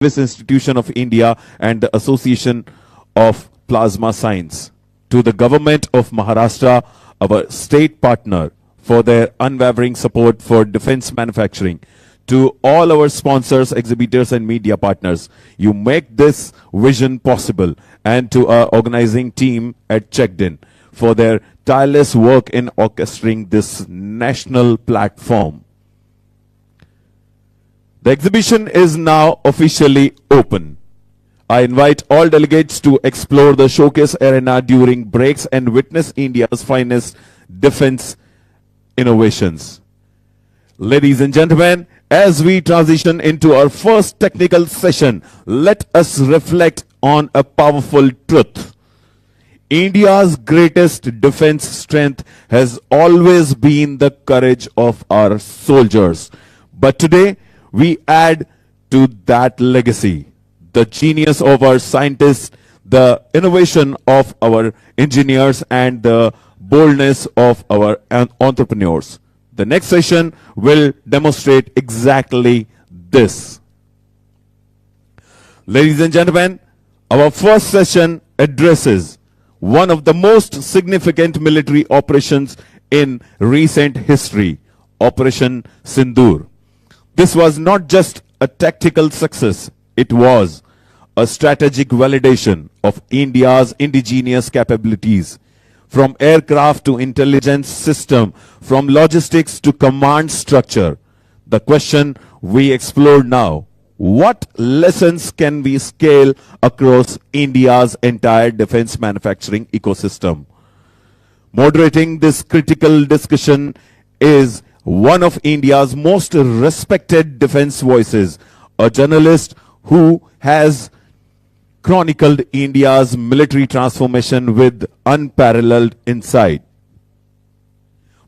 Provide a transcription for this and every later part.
Swiss Institution of India and the Association of Plasma Science. To the Government of Maharashtra, our state partner, for their unwavering support for defense manufacturing. To all our sponsors, exhibitors and media partners, you make this vision possible. And to our organizing team at Checked-In for their tireless work in orchestrating this national platform. The exhibition is now officially open. I invite all delegates to explore the showcase arena during breaks and witness India's finest defense innovations. Ladies and gentlemen, as we transition into our first technical session, let us reflect on a powerful truth. India's greatest defense strength has always been the courage of our soldiers. But today, we add to that legacy the genius of our scientists, the innovation of our engineers, and the boldness of our entrepreneurs. The next session will demonstrate exactly this. Ladies and gentlemen, our first session addresses one of the most significant military operations in recent history, Operation Sindoor. This was not just a tactical success, it was a strategic validation of India's indigenous capabilities. From aircraft to intelligence system, from logistics to command structure. The question we explore now, what lessons can we scale across India's entire defense manufacturing ecosystem? Moderating this critical discussion is one of India's most respected defense voices, a journalist who has chronicled India's military transformation with unparalleled insight.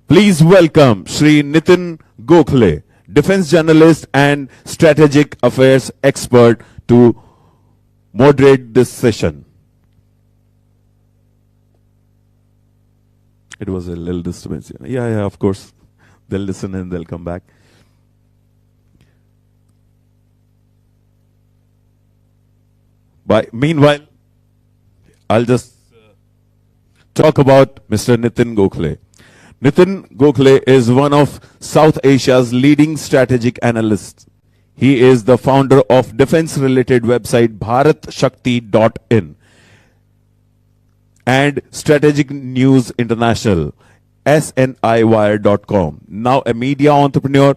Please welcome Shri Nitin Gokhale, defense journalist and strategic affairs expert, to moderate this session. It was a little disturbance. Yeah, of course. They'll listen and they'll come back. Meanwhile, I'll just talk about Mr. Nitin Gokhale. Nitin Gokhale is one of South Asia's leading strategic analysts. He is the founder of defense-related website bharatshakti.in and Strategic News International, sniyWire.com. Now a media entrepreneur,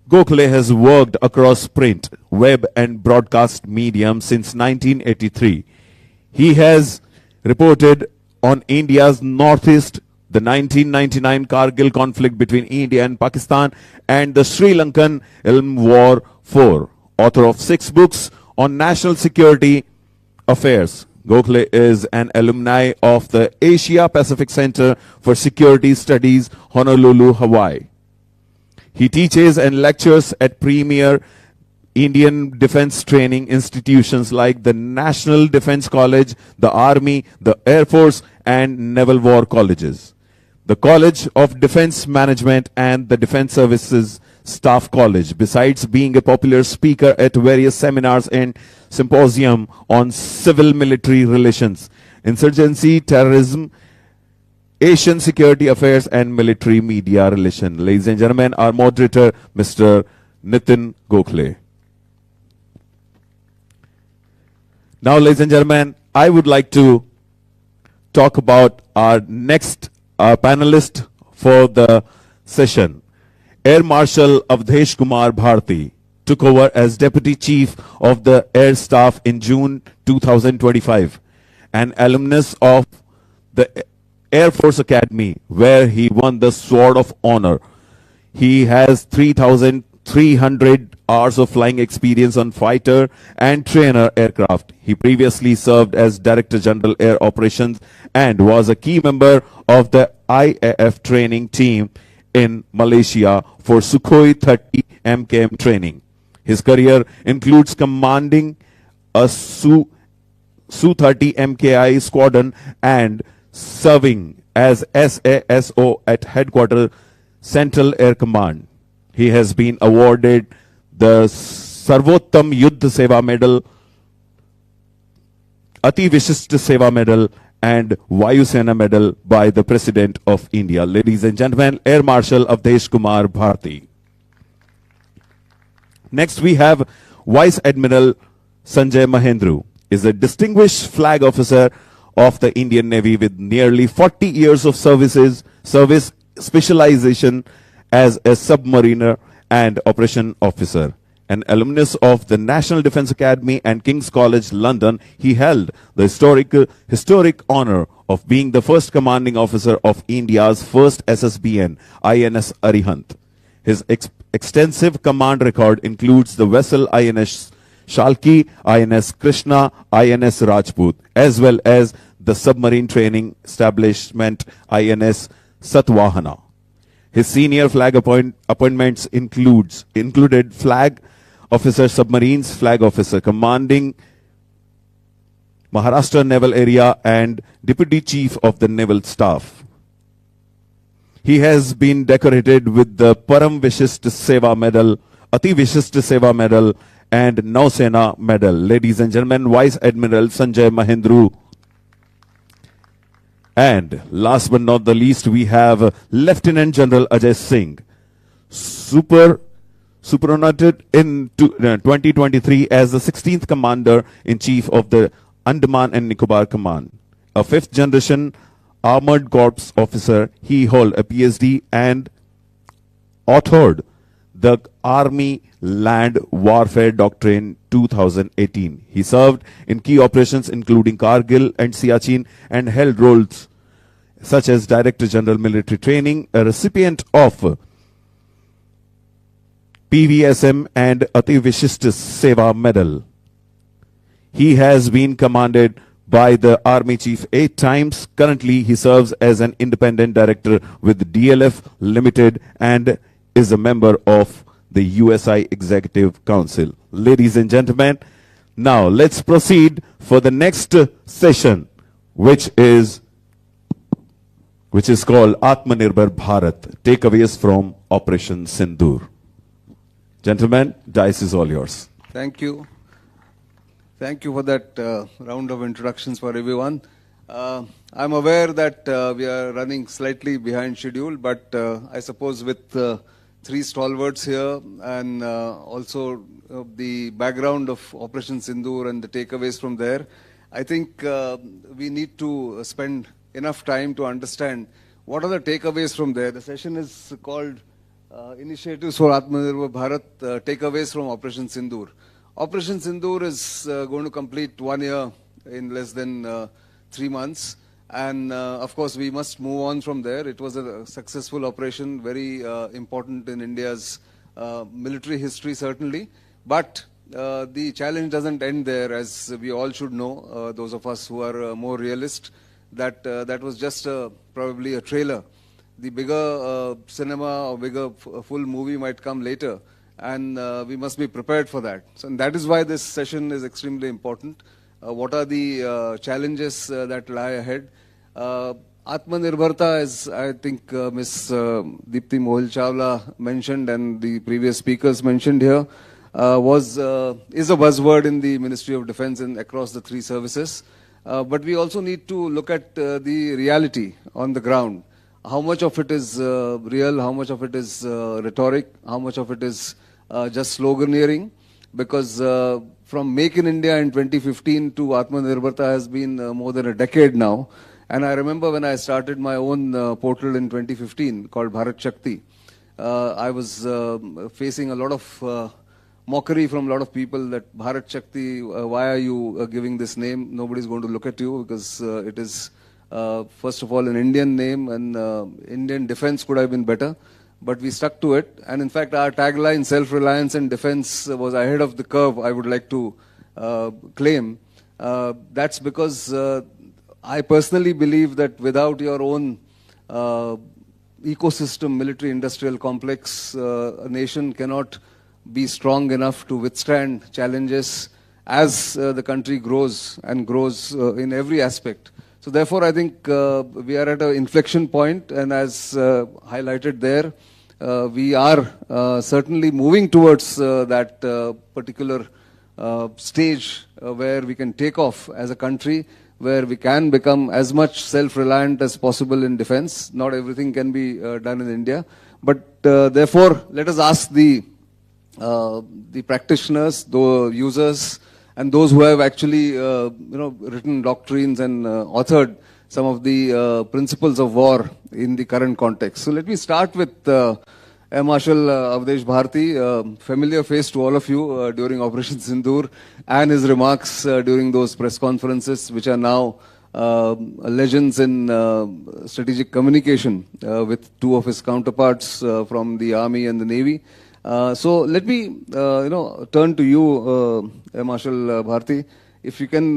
Gokhale has worked across print, web and broadcast medium since 1983. He has reported on India's northeast, the 1999 Kargil conflict between India and Pakistan, and the Sri Lankan Ilm War 4. Author of 6 books on national security affairs. Gokhale is an alumni of the Asia Pacific Center for Security Studies, Honolulu, Hawaii. He teaches and lectures at premier Indian defense training institutions like the National Defense College, the Army, the Air Force, and Naval War Colleges, the College of Defense Management, and the Defense Services Staff College, besides being a popular speaker at various seminars and symposium on civil-military relations, insurgency, terrorism, Asian security affairs, and military media relations. Ladies and gentlemen, our moderator, Mr. Nitin Gokhale. Now, ladies and gentlemen, I would like to talk about our next panelist for the session. Air Marshal Avdesh Kumar Bharti took over as Deputy Chief of the Air Staff in June 2025, an alumnus of the Air Force Academy, where he won the Sword of Honor. He has 3,300 hours of flying experience on fighter and trainer aircraft. He previously served as Director General Air Operations and was a key member of the IAF training team in Malaysia for Sukhoi 30 MKM training. His career includes commanding a Su-30 MKI squadron and serving as SASO at Headquarters Central Air Command. He has been awarded the Sarvottam Yuddha Seva Medal, Ati Vishishta Seva Medal, and Vayu Sena Medal by the President of India. Ladies and gentlemen, Air Marshal Avdesh Kumar Bharti. Next we have Vice Admiral Sanjay Mahendru, is a distinguished flag officer of the Indian Navy with nearly 40 years of service specialization as a submariner and operation officer. An alumnus of the National Defence Academy and King's College, London, he held the historic honor of being the first commanding officer of India's first SSBN, INS Arihant. His extensive command record includes the vessel INS Shalki, INS Krishna, INS Rajput, as well as the submarine training establishment INS Satvahana. His senior flag appointments included Flag Officer Submarines, Flag Officer Commanding Maharashtra Naval Area, and Deputy Chief of the Naval Staff. He has been decorated with the Param Vishishta Seva Medal, Ati Vishishta Seva Medal, and Nausena Medal. Ladies and gentlemen, Vice Admiral Sanjay Mahendru. And last but not the least, we have Lieutenant General Ajay Singh, superannuated in 2023 as the 16th Commander-in-Chief of the Andaman and Nicobar Command. A fifth-generation Armored Corps officer, he held a PhD and authored the Army Land Warfare Doctrine 2018. He served in key operations including Kargil and Siachen and held roles such as Director General Military Training, a recipient of PVSM and Ati Vishishta Seva Medal. He has been commanded by the Army Chief 8 times. Currently, he serves as an independent director with DLF Limited and is a member of the USI Executive Council. Ladies and gentlemen, now let's proceed for the next session, which is called Atmanirbhar Bharat, takeaways from Operation Sindoor. Gentlemen, dice is all yours. Thank you. Thank you for that round of introductions for everyone. I'm aware that we are running slightly behind schedule, but I suppose with three stalwarts here and also the background of Operation Sindoor and the takeaways from there, I think we need to spend enough time to understand what are the takeaways from there. The session is called Initiatives for Atmanirbhar Bharat, Takeaways from Operation Sindoor. Operation Sindoor is going to complete 1 year in less than 3 months. And of course, we must move on from there. It was a successful operation, very important in India's military history, certainly. But the challenge doesn't end there, as we all should know, those of us who are more realist, that that was just probably a trailer. The bigger cinema or bigger full movie might come later, and we must be prepared for that. So, and that is why this session is extremely important. What are the challenges that lie ahead? Atmanirbharta, as I think Ms. Deepti Mohil Chawla mentioned and the previous speakers mentioned here, is a buzzword in the Ministry of Defence and across the three services. But we also need to look at the reality on the ground. How much of it is real, how much of it is rhetoric, how much of it is just sloganeering, because from Make in India in 2015 to Atmanirbharta has been more than a decade now. And I remember when I started my own portal in 2015 called Bharat Shakti, I was facing a lot of mockery from a lot of people that Bharat Shakti, why are you giving this name? Nobody's going to look at you because it is, first of all, an Indian name, and Indian defense could have been better. But we stuck to it. And in fact, our tagline, self-reliance and defense, was ahead of the curve, I would like to claim. That's because I personally believe that without your own ecosystem, military-industrial complex, a nation cannot be strong enough to withstand challenges as the country grows and grows in every aspect. So therefore, I think we are at an inflection point, and as highlighted there, we are certainly moving towards that particular stage where we can take off as a country, where we can become as much self-reliant as possible in defense. Not everything can be done in India, but therefore let us ask the practitioners, the users, and those who have actually written doctrines and authored some of the principles of war in the current context. So let me start with Air Marshal Avdesh Bharti, familiar face to all of you during Operation Sindoor, and his remarks during those press conferences, which are now legends in strategic communication with two of his counterparts from the Army and the Navy. So let me turn to you, Air Marshal Bharti. If you can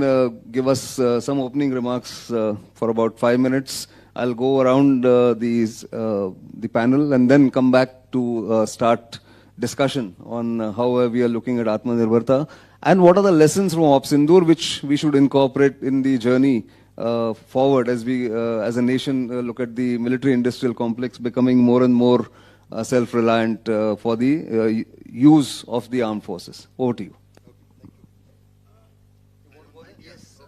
give us some opening remarks for about 5 minutes. I'll go around the panel and then come back to start discussion on how we are looking at Atmanirbharta and what are the lessons from Op Sindoor which we should incorporate in the journey forward as we, as a nation, look at the military-industrial complex becoming more and more self-reliant for the use of the armed forces. Over to you. Yes.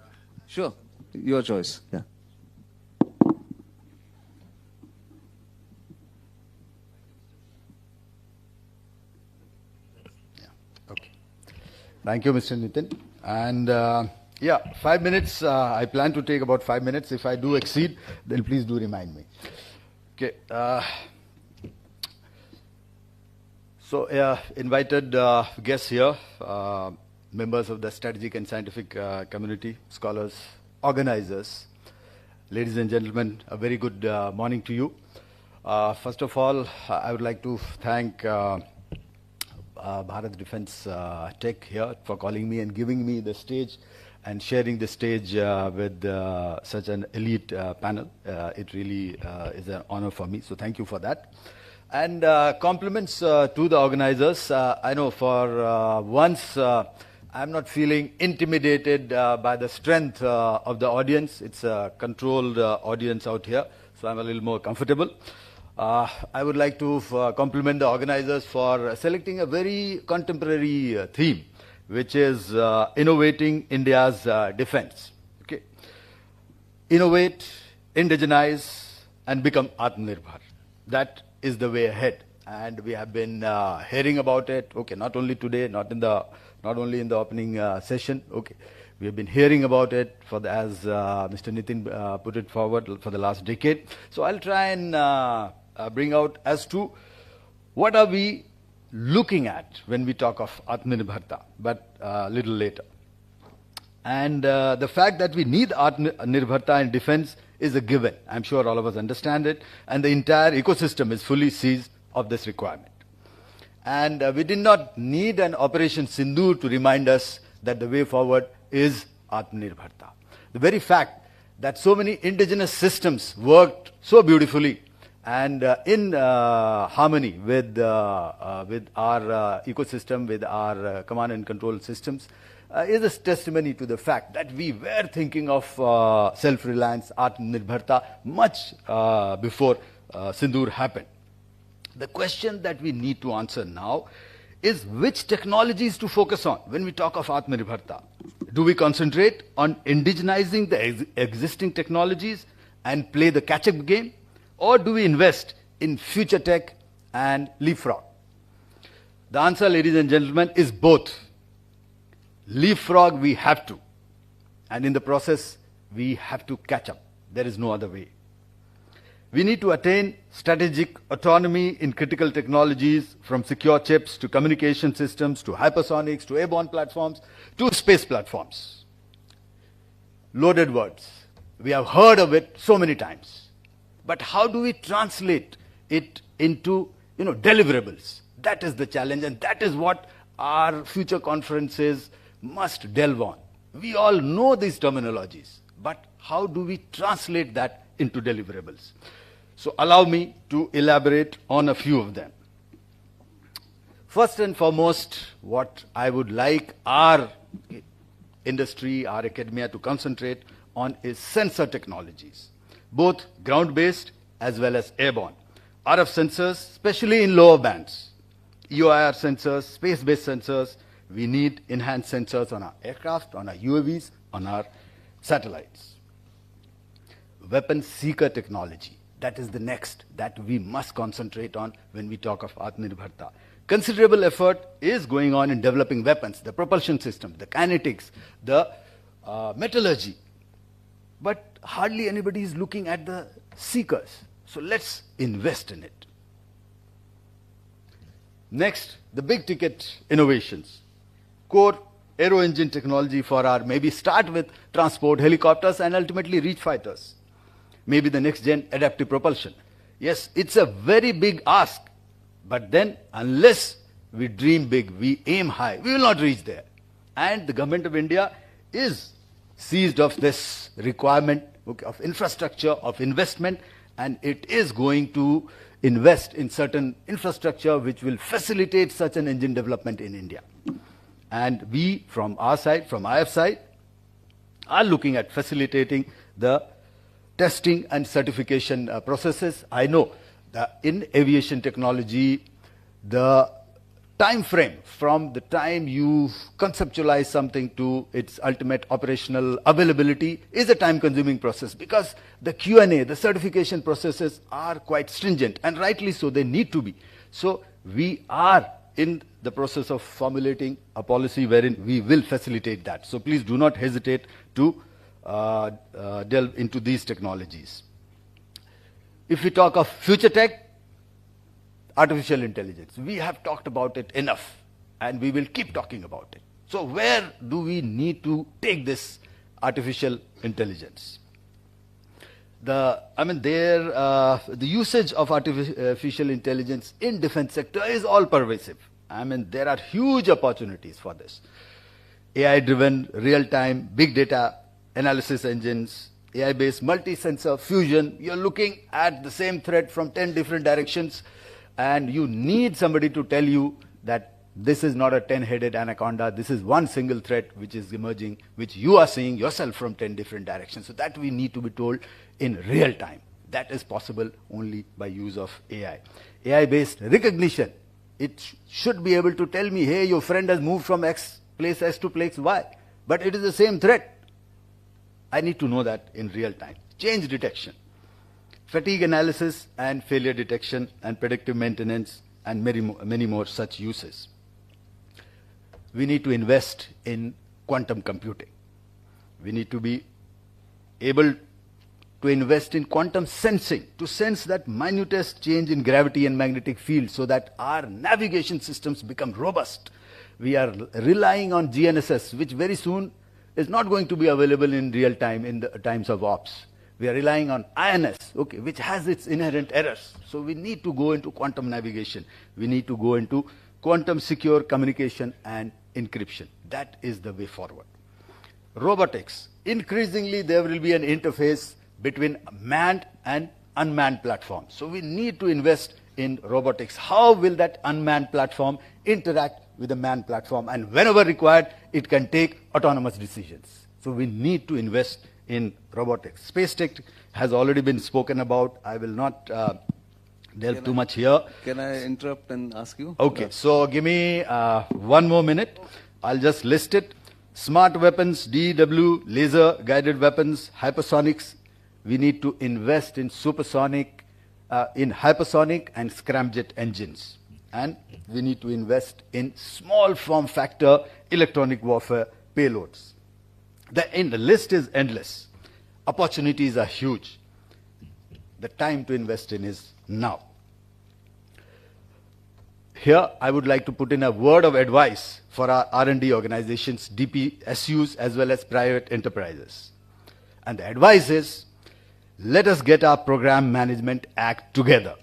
Sure. Your choice. Yeah. Thank you, Mr. Nitin. And yeah, 5 minutes. I plan to take about 5 minutes. If I do exceed, then please do remind me. Okay. So invited guests here, members of the strategic and scientific community, scholars, organizers, ladies and gentlemen, a very good morning to you. First of all, I would like to thank Bharat Defence Tech here for calling me and giving me the stage and sharing the stage with such an elite panel. It really is an honor for me, so thank you for that. And compliments to the organizers. I know for once I'm not feeling intimidated by the strength of the audience. It's a controlled audience out here, so I'm a little more comfortable. I would like to compliment the organizers for selecting a very contemporary theme, which is innovating India's defense. Okay, innovate, indigenize, and become Atmanirbhar. That is the way ahead, and we have been hearing about it. Okay, not only today, not only in the opening session. Okay, we have been hearing about it as Mr. Nitin put it forward for the last decade. So I'll try and bring out as to what are we looking at when we talk of Atmanirbharta, but a little later. And the fact that we need Atmanirbharta in defense is a given. I'm sure all of us understand it, and the entire ecosystem is fully seized of this requirement. And we did not need an Operation Sindoor to remind us that the way forward is Atmanirbharta. The very fact that so many indigenous systems worked so beautifully and in harmony with our ecosystem, with our command and control systems, is a testimony to the fact that we were thinking of self-reliance, Atmanirbharta, much before Sindoor happened. The question that we need to answer now is which technologies to focus on when we talk of Atmanirbharta. Do we concentrate on indigenizing the existing technologies and play the catch-up game? Or do we invest in future tech and leapfrog? The answer, ladies and gentlemen, is both. Leapfrog we have to, and in the process we have to catch up. There is no other way. We need to attain strategic autonomy in critical technologies, from secure chips to communication systems to hypersonics to airborne platforms to space platforms. Loaded words. We have heard of it so many times. But how do we translate it into deliverables? That is the challenge, and that is what our future conferences must delve on. We all know these terminologies, but how do we translate that into deliverables? So allow me to elaborate on a few of them. First and foremost, what I would like our industry, our academia to concentrate on is sensor technologies, both ground-based as well as airborne. RF sensors, especially in lower bands, EOIR sensors, space-based sensors. We need enhanced sensors on our aircraft, on our UAVs, on our satellites. Weapon seeker technology. That is the next that we must concentrate on when we talk of Atmanirbharta. Considerable effort is going on in developing weapons, the propulsion system, the kinetics, the metallurgy. But hardly anybody is looking at the seekers. So let's invest in it. Next, the big ticket innovations. Core aero engine technology for our, maybe start with transport, helicopters, and ultimately reach fighters. Maybe the next gen adaptive propulsion. Yes, it's a very big ask. But then, unless we dream big, we aim high, we will not reach there. And the government of India is seized of this requirement of infrastructure, of investment, and it is going to invest in certain infrastructure which will facilitate such an engine development in India. And we, from our side, from IF side, are looking at facilitating the testing and certification processes. I know that in aviation technology, the time frame from the time you conceptualize something to its ultimate operational availability is a time-consuming process, because the Q&A, the certification processes are quite stringent, and rightly so, they need to be. So we are in the process of formulating a policy wherein we will facilitate that. So please do not hesitate to delve into these technologies. If we talk of future tech, artificial intelligence, we have talked about it enough, and we will keep talking about it. So where do we need to take this artificial intelligence? The usage of artificial intelligence in defense sector is all pervasive. There are huge opportunities for this. AI-driven, real-time, big data analysis engines, AI-based multi-sensor fusion. You're looking at the same threat from 10 different directions, and you need somebody to tell you that this is not a 10-headed anaconda, this is one single threat which is emerging, which you are seeing yourself from 10 different directions. So that we need to be told in real time. That is possible only by use of AI. AI-based recognition. It should be able to tell me, hey, your friend has moved from X place S to place Y, but it is the same threat. I need to know that in real time. Change detection, fatigue analysis and failure detection and predictive maintenance and many more such uses. We need to invest in quantum computing. We need to be able to invest in quantum sensing, to sense that minutest change in gravity and magnetic field so that our navigation systems become robust. We are relying on GNSS, which very soon is not going to be available in real time in the times of ops. We are relying on INS, okay, which has its inherent errors. So we need to go into quantum navigation. We need to go into quantum secure communication and encryption. That is the way forward. Robotics. Increasingly, there will be an interface between manned and unmanned platforms. So we need to invest in robotics. How will that unmanned platform interact with the manned platform? And whenever required, it can take autonomous decisions. So we need to invest in robotics. Space tech has already been spoken about. I will not delve too much here. Can I interrupt and ask you? Okay, so give me 1 more minute. I'll just list it. Smart weapons, DEW, laser guided weapons, hypersonics. We need to invest in supersonic, in hypersonic and scramjet engines. And we need to invest in small form factor electronic warfare payloads. The list is endless. Opportunities are huge. The time to invest in is now. Here, I would like to put in a word of advice for our R&D organizations, DPSUs, as well as private enterprises. And the advice is, let us get our program management act together.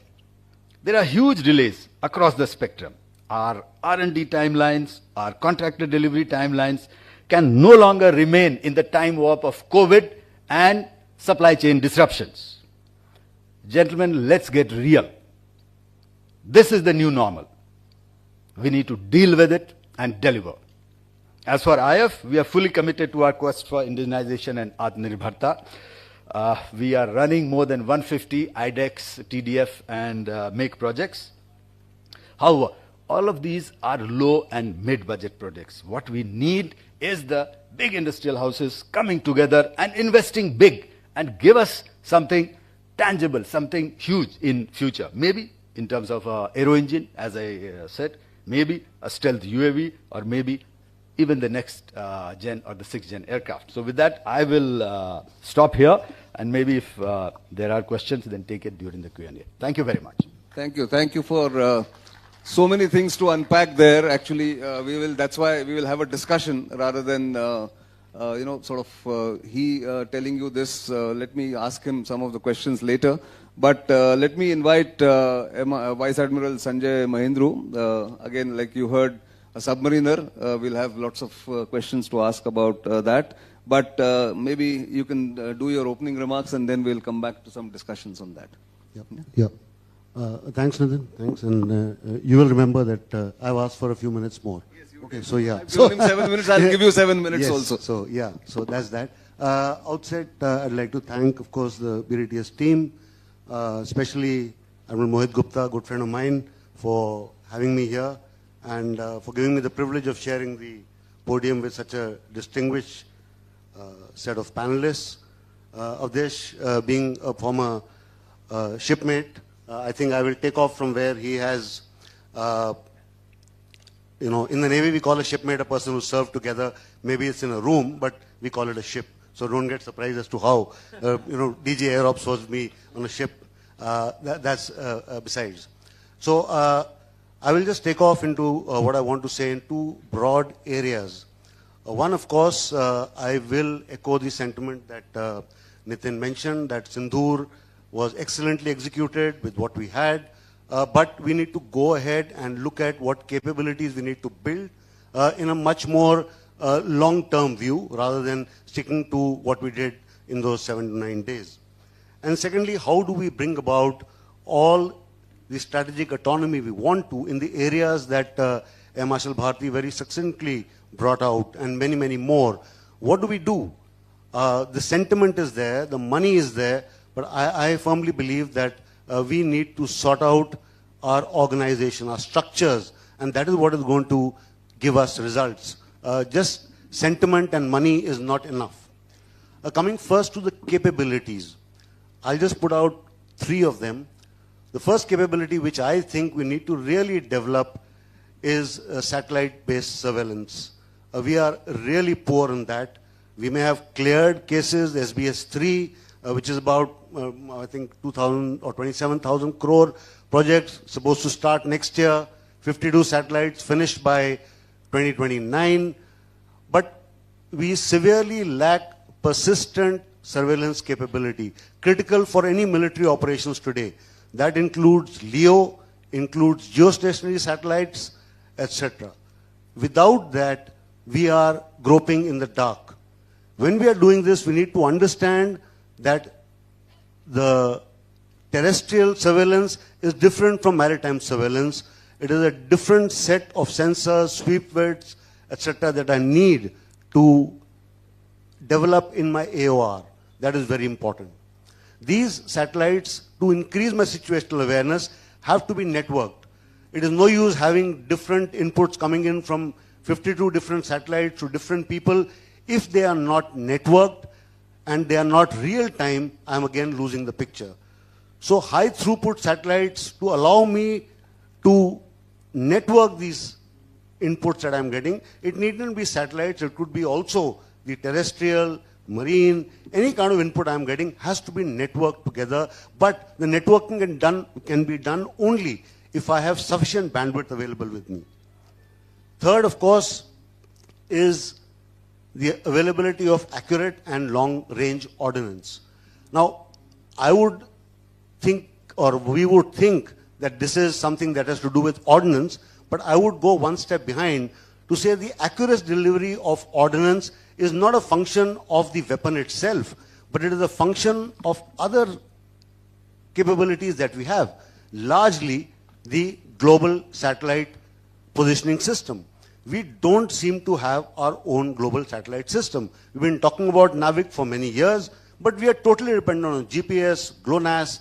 There are huge delays across the spectrum. Our R&D timelines, our contractor delivery timelines can no longer remain in the time warp of COVID and supply chain disruptions. Gentlemen, let's get real. This is the new normal. We need to deal with it and deliver. As for IF, we are fully committed to our quest for indigenization and Atmanirbharta. We are running more than 150 IDEX, TDF, and MAKE projects. However, all of these are low and mid-budget projects. What we need is the big industrial houses coming together and investing big and give us something tangible, something huge in future. Maybe in terms of aero engine, as I said, maybe a stealth UAV, or maybe even the next gen or the 6th gen aircraft. So with that, I will stop here, and maybe if there are questions, then take it during the Q&A. Thank you very much. Thank you. Thank you for so many things to unpack there. Actually, that's why we will have a discussion rather than, he telling you this. Let me ask him some of the questions later. But let me invite Vice Admiral Sanjay Mahindru. Again, like you heard, a submariner. We'll have lots of questions to ask about that. But maybe you can do your opening remarks, and then we'll come back to some discussions on that. Yeah. Thanks, Nitin. Thanks. And you will remember that I've asked for a few minutes more. Yes, okay, so yeah. I've given him 7 minutes. I'll give you 7 minutes yes, also. So yeah, so that's that. Outset, I'd like to thank, of course, the BDTS team, especially Admiral Mohit Gupta, good friend of mine, for having me here and for giving me the privilege of sharing the podium with such a distinguished set of panelists. Avdesh, being a former shipmate, I think I will take off from where he has, in the Navy we call a shipmate a person who served together. Maybe it's in a room, but we call it a ship. So don't get surprised as to how, DG Air Ops was me on a ship. That's besides. So I will just take off into what I want to say in two broad areas. One, of course, I will echo the sentiment that Nitin mentioned, that Sindoor was excellently executed with what we had, but we need to go ahead and look at what capabilities we need to build in a much more long-term view rather than sticking to what we did in those 7 to 9 days. And secondly, how do we bring about all the strategic autonomy we want to in the areas that Air Marshal Bharti very succinctly brought out, and many, many more. What do we do? The sentiment is there, the money is there, but I firmly believe that we need to sort out our organization, our structures, and that is what is going to give us results. Just sentiment and money is not enough. Coming first to the capabilities, I'll just put out 3 of them. The first capability which I think we need to really develop is satellite-based surveillance. We are really poor in that. We may have cleared cases, SBS3, which is about, I think, 2,000 or 27,000 crore project, supposed to start next year, 52 satellites finished by 2029. But we severely lack persistent surveillance capability, critical for any military operations today. That includes LEO, includes geostationary satellites, etc. Without that, we are groping in the dark. When we are doing this, we need to understand that the terrestrial surveillance is different from maritime surveillance. It is a different set of sensors, sweep widths, etc. that I need to develop in my AOR. That is very important. These satellites, to increase my situational awareness, have to be networked. It is no use having different inputs coming in from 52 different satellites to different people. If they are not networked and they are not real time, I'm again losing the picture. So high throughput satellites to allow me to network these inputs that I'm getting. It needn't be satellites, it could be also the terrestrial, marine, any kind of input I'm getting has to be networked together. But the networking can be done only if I have sufficient bandwidth available with me. Third, of course, is the availability of accurate and long-range ordnance. Now, I would think, or we would think, that this is something that has to do with ordnance, but I would go one step behind to say the accurate delivery of ordnance is not a function of the weapon itself, but it is a function of other capabilities that we have, largely the global satellite positioning system. We don't seem to have our own global satellite system. We've been talking about NAVIC for many years, but we are totally dependent on GPS, GLONASS,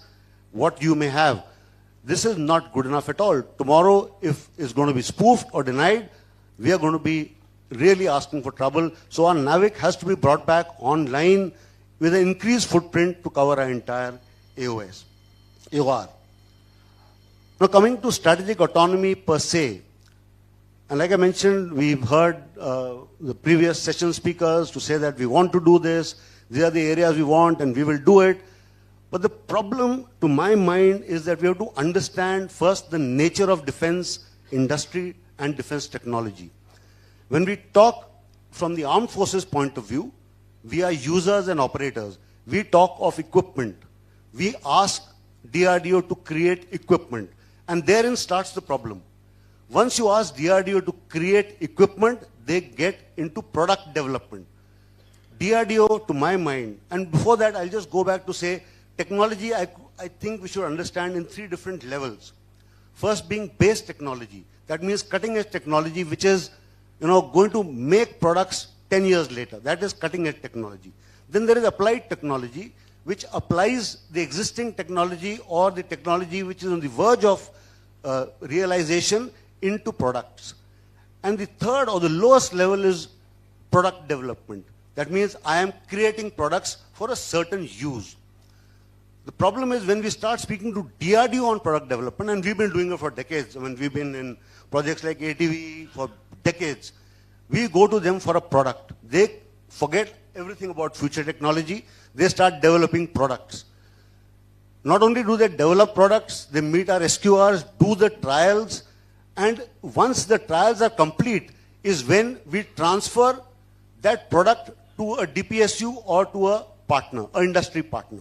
what you may have. This is not good enough at all. Tomorrow, if it's going to be spoofed or denied, we are going to be really asking for trouble. So our NAVIC has to be brought back online with an increased footprint to cover our entire AOR. Now coming to strategic autonomy per se, and like I mentioned, we've heard the previous session speakers to say that we want to do this, these are the areas we want and we will do it. But the problem to my mind is that we have to understand first the nature of defense industry and defense technology. When we talk from the armed forces point of view, we are users and operators. We talk of equipment. We ask DRDO to create equipment. And therein starts the problem. Once you ask DRDO to create equipment, they get into product development. DRDO, to my mind, and before that I'll just go back to say, technology I think we should understand in 3 different levels. First being base technology. That means cutting edge technology which is going to make products 10 years later. That is cutting edge technology. Then there is applied technology which applies the existing technology or the technology which is on the verge of realization into products. And the third or the lowest level is product development. That means I am creating products for a certain use. The problem is when we start speaking to DRDO on product development, and we've been doing it for decades. I mean, we've been in projects like ATV for decades. We go to them for a product. They forget everything about future technology. They start developing products. Not only do they develop products, they meet our SQRs, do the trials, and once the trials are complete is when we transfer that product to a DPSU or to a partner, an industry partner.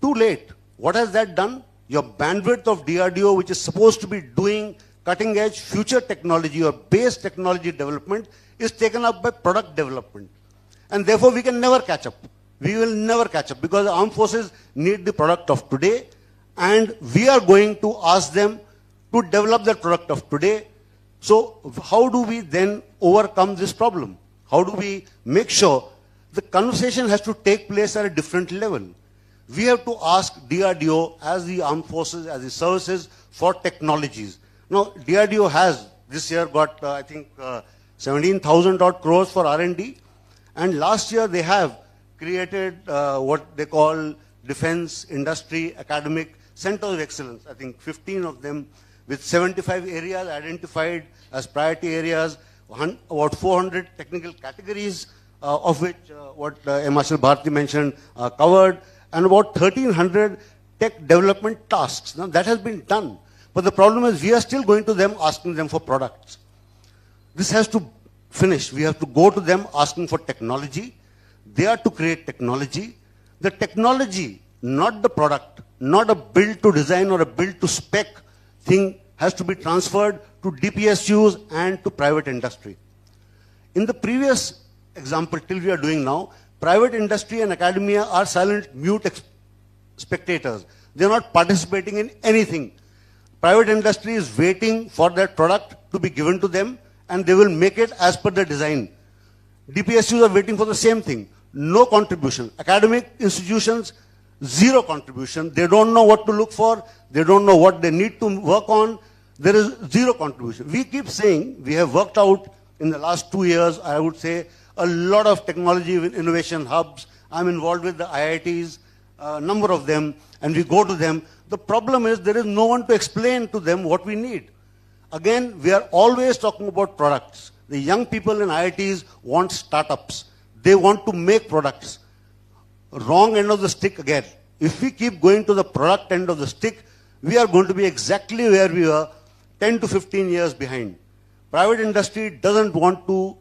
Too late. What has that done? Your bandwidth of DRDO, which is supposed to be doing cutting edge future technology or base technology development, is taken up by product development. And therefore we can never catch up. We will never catch up because the armed forces need the product of today, and we are going to ask them to develop that product of today. So how do we then overcome this problem? How do we make sure the conversation has to take place at a different level? We have to ask DRDO as the armed forces, as the services for technologies. Now DRDO has this year got I think 17,000 odd crores for R&D, and last year they have created what they call Defense Industry Academic Centers of Excellence. I think 15 of them with 75 areas identified as priority areas, about 400 technical categories of which what Marshal Bharati mentioned covered, and about 1,300 tech development tasks. Now that has been done. But the problem is we are still going to them asking them for products. This has to finish. We have to go to them asking for technology. They are to create technology. The technology, not the product, not a build to design or a build to spec thing, has to be transferred to DPSUs and to private industry. In the previous example till we are doing now, private industry and academia are silent, mute spectators. They are not participating in anything. Private industry is waiting for that product to be given to them, and they will make it as per the design. DPSUs are waiting for the same thing. No contribution. Academic institutions, zero contribution. They don't know what to look for. They don't know what they need to work on. There is zero contribution. We keep saying we have worked out in the last 2 years, I would say, a lot of technology innovation hubs. I'm involved with the IITs, a number of them, and we go to them. The problem is there is no one to explain to them what we need. Again, we are always talking about products. The young people in IITs want startups. They want to make products. Wrong end of the stick again. If we keep going to the product end of the stick, we are going to be exactly where we were 10 to 15 years behind. Private industry doesn't want to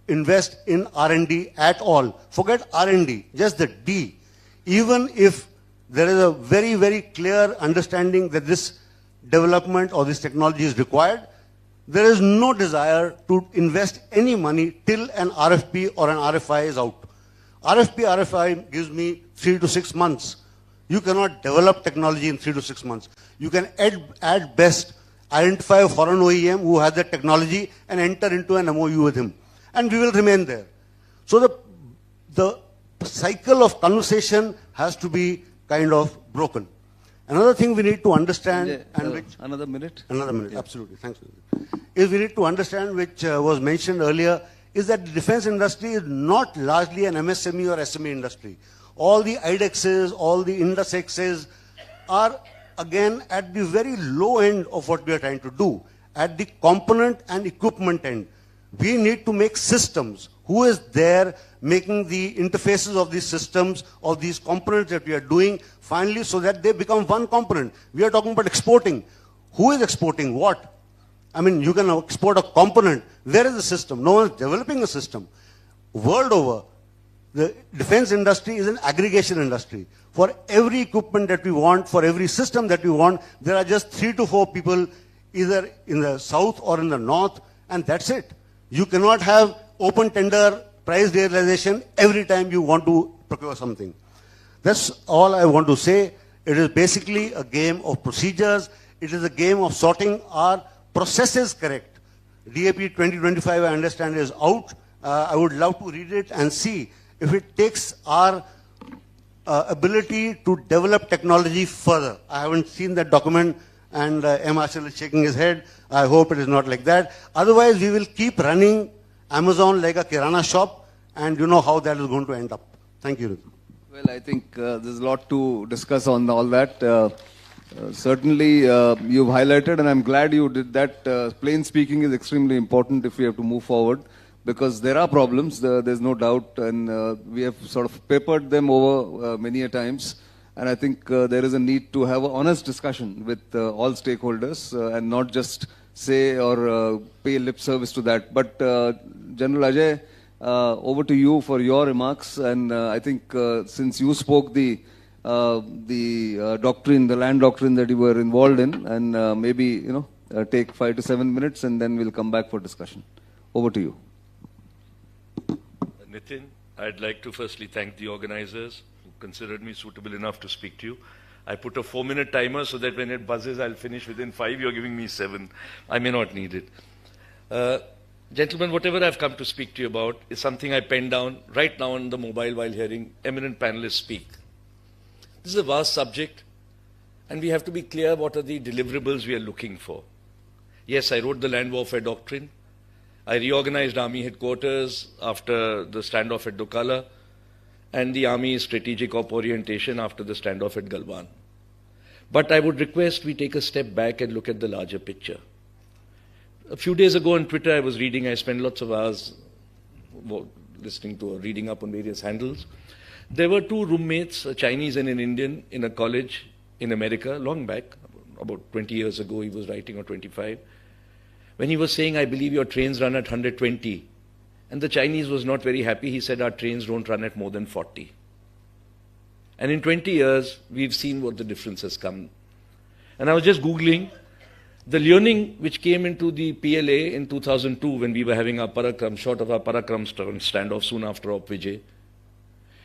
invest in R&D at all. Forget R&D, just the D. Even if there is a very, very clear understanding that this development or this technology is required, there is no desire to invest any money till an RFP or an RFI is out. RFP, RFI gives me 3 to 6 months. You cannot develop technology in 3 to 6 months. You can at best identify a foreign OEM who has the technology and enter into an MOU with him. And we will remain there. So the cycle of conversation has to be kind of broken. Another thing we need to understand, another minute. Another minute, absolutely. Thanks. Is we need to understand, which was mentioned earlier, is that the defense industry is not largely an MSME or SME industry. All the IDEXs, all the INDUSXs are again at the very low end of what we are trying to do, at the component and equipment end. We need to make systems. Who is there making the interfaces of these systems, of these components that we are doing, finally, so that they become one component? We are talking about exporting. Who is exporting what? I mean, you can export a component. Where is the system? No one is developing a system. World over, the defense industry is an aggregation industry. For every equipment that we want, for every system that we want, there are just 3 to 4 people, either in the south or in the north, and that's it. You cannot have open tender price realization every time you want to procure something. That's all I want to say. It is basically a game of procedures. It is a game of sorting our processes correct. DAP 2025, I understand, is out. I would love to read it and see if it takes our ability to develop technology further. I haven't seen that document, and M. Marshall is shaking his head. I hope it is not like that. Otherwise, we will keep running Amazon like a Kirana shop, and you know how that is going to end up. Thank you. Well, I think there's a lot to discuss on all that. Certainly, you've highlighted, and I'm glad you did that. Plain speaking is extremely important if we have to move forward, because there are problems, there's no doubt, and we have sort of papered them over many a times. And I think there is a need to have an honest discussion with all stakeholders and not just say or pay lip service to that. But General Ajay, over to you for your remarks. And I think since you spoke the doctrine, the land doctrine that you were involved in, and maybe take 5 to 7 minutes, and then we'll come back for discussion. Over to you. Nitin, I'd like to firstly thank the organizers who considered me suitable enough to speak to you. I put a 4-minute timer so that when it buzzes, I'll finish within 5. You're giving me 7. I may not need it. Gentlemen, whatever I've come to speak to you about is something I penned down right now on the mobile while hearing eminent panelists speak. This is a vast subject, and we have to be clear what are the deliverables we are looking for. Yes, I wrote the land warfare doctrine. I reorganized Army headquarters after the standoff at Dokala, and the Army's strategic op orientation after the standoff at Galwan. But I would request we take a step back and look at the larger picture. A few days ago on Twitter, I was reading, I spent lots of hours listening to or reading up on various handles. There were 2 roommates, a Chinese and an Indian, in a college in America, long back, about 20 years ago he was writing, or 25. When he was saying, I believe your trains run at 120, and the Chinese was not very happy, he said, our trains don't run at more than 40. And in 20 years, we've seen what the difference has come. And I was just Googling, the learning which came into the PLA in 2002, when we were having our Parakram, short of our Parakram standoff soon after Op Vijay,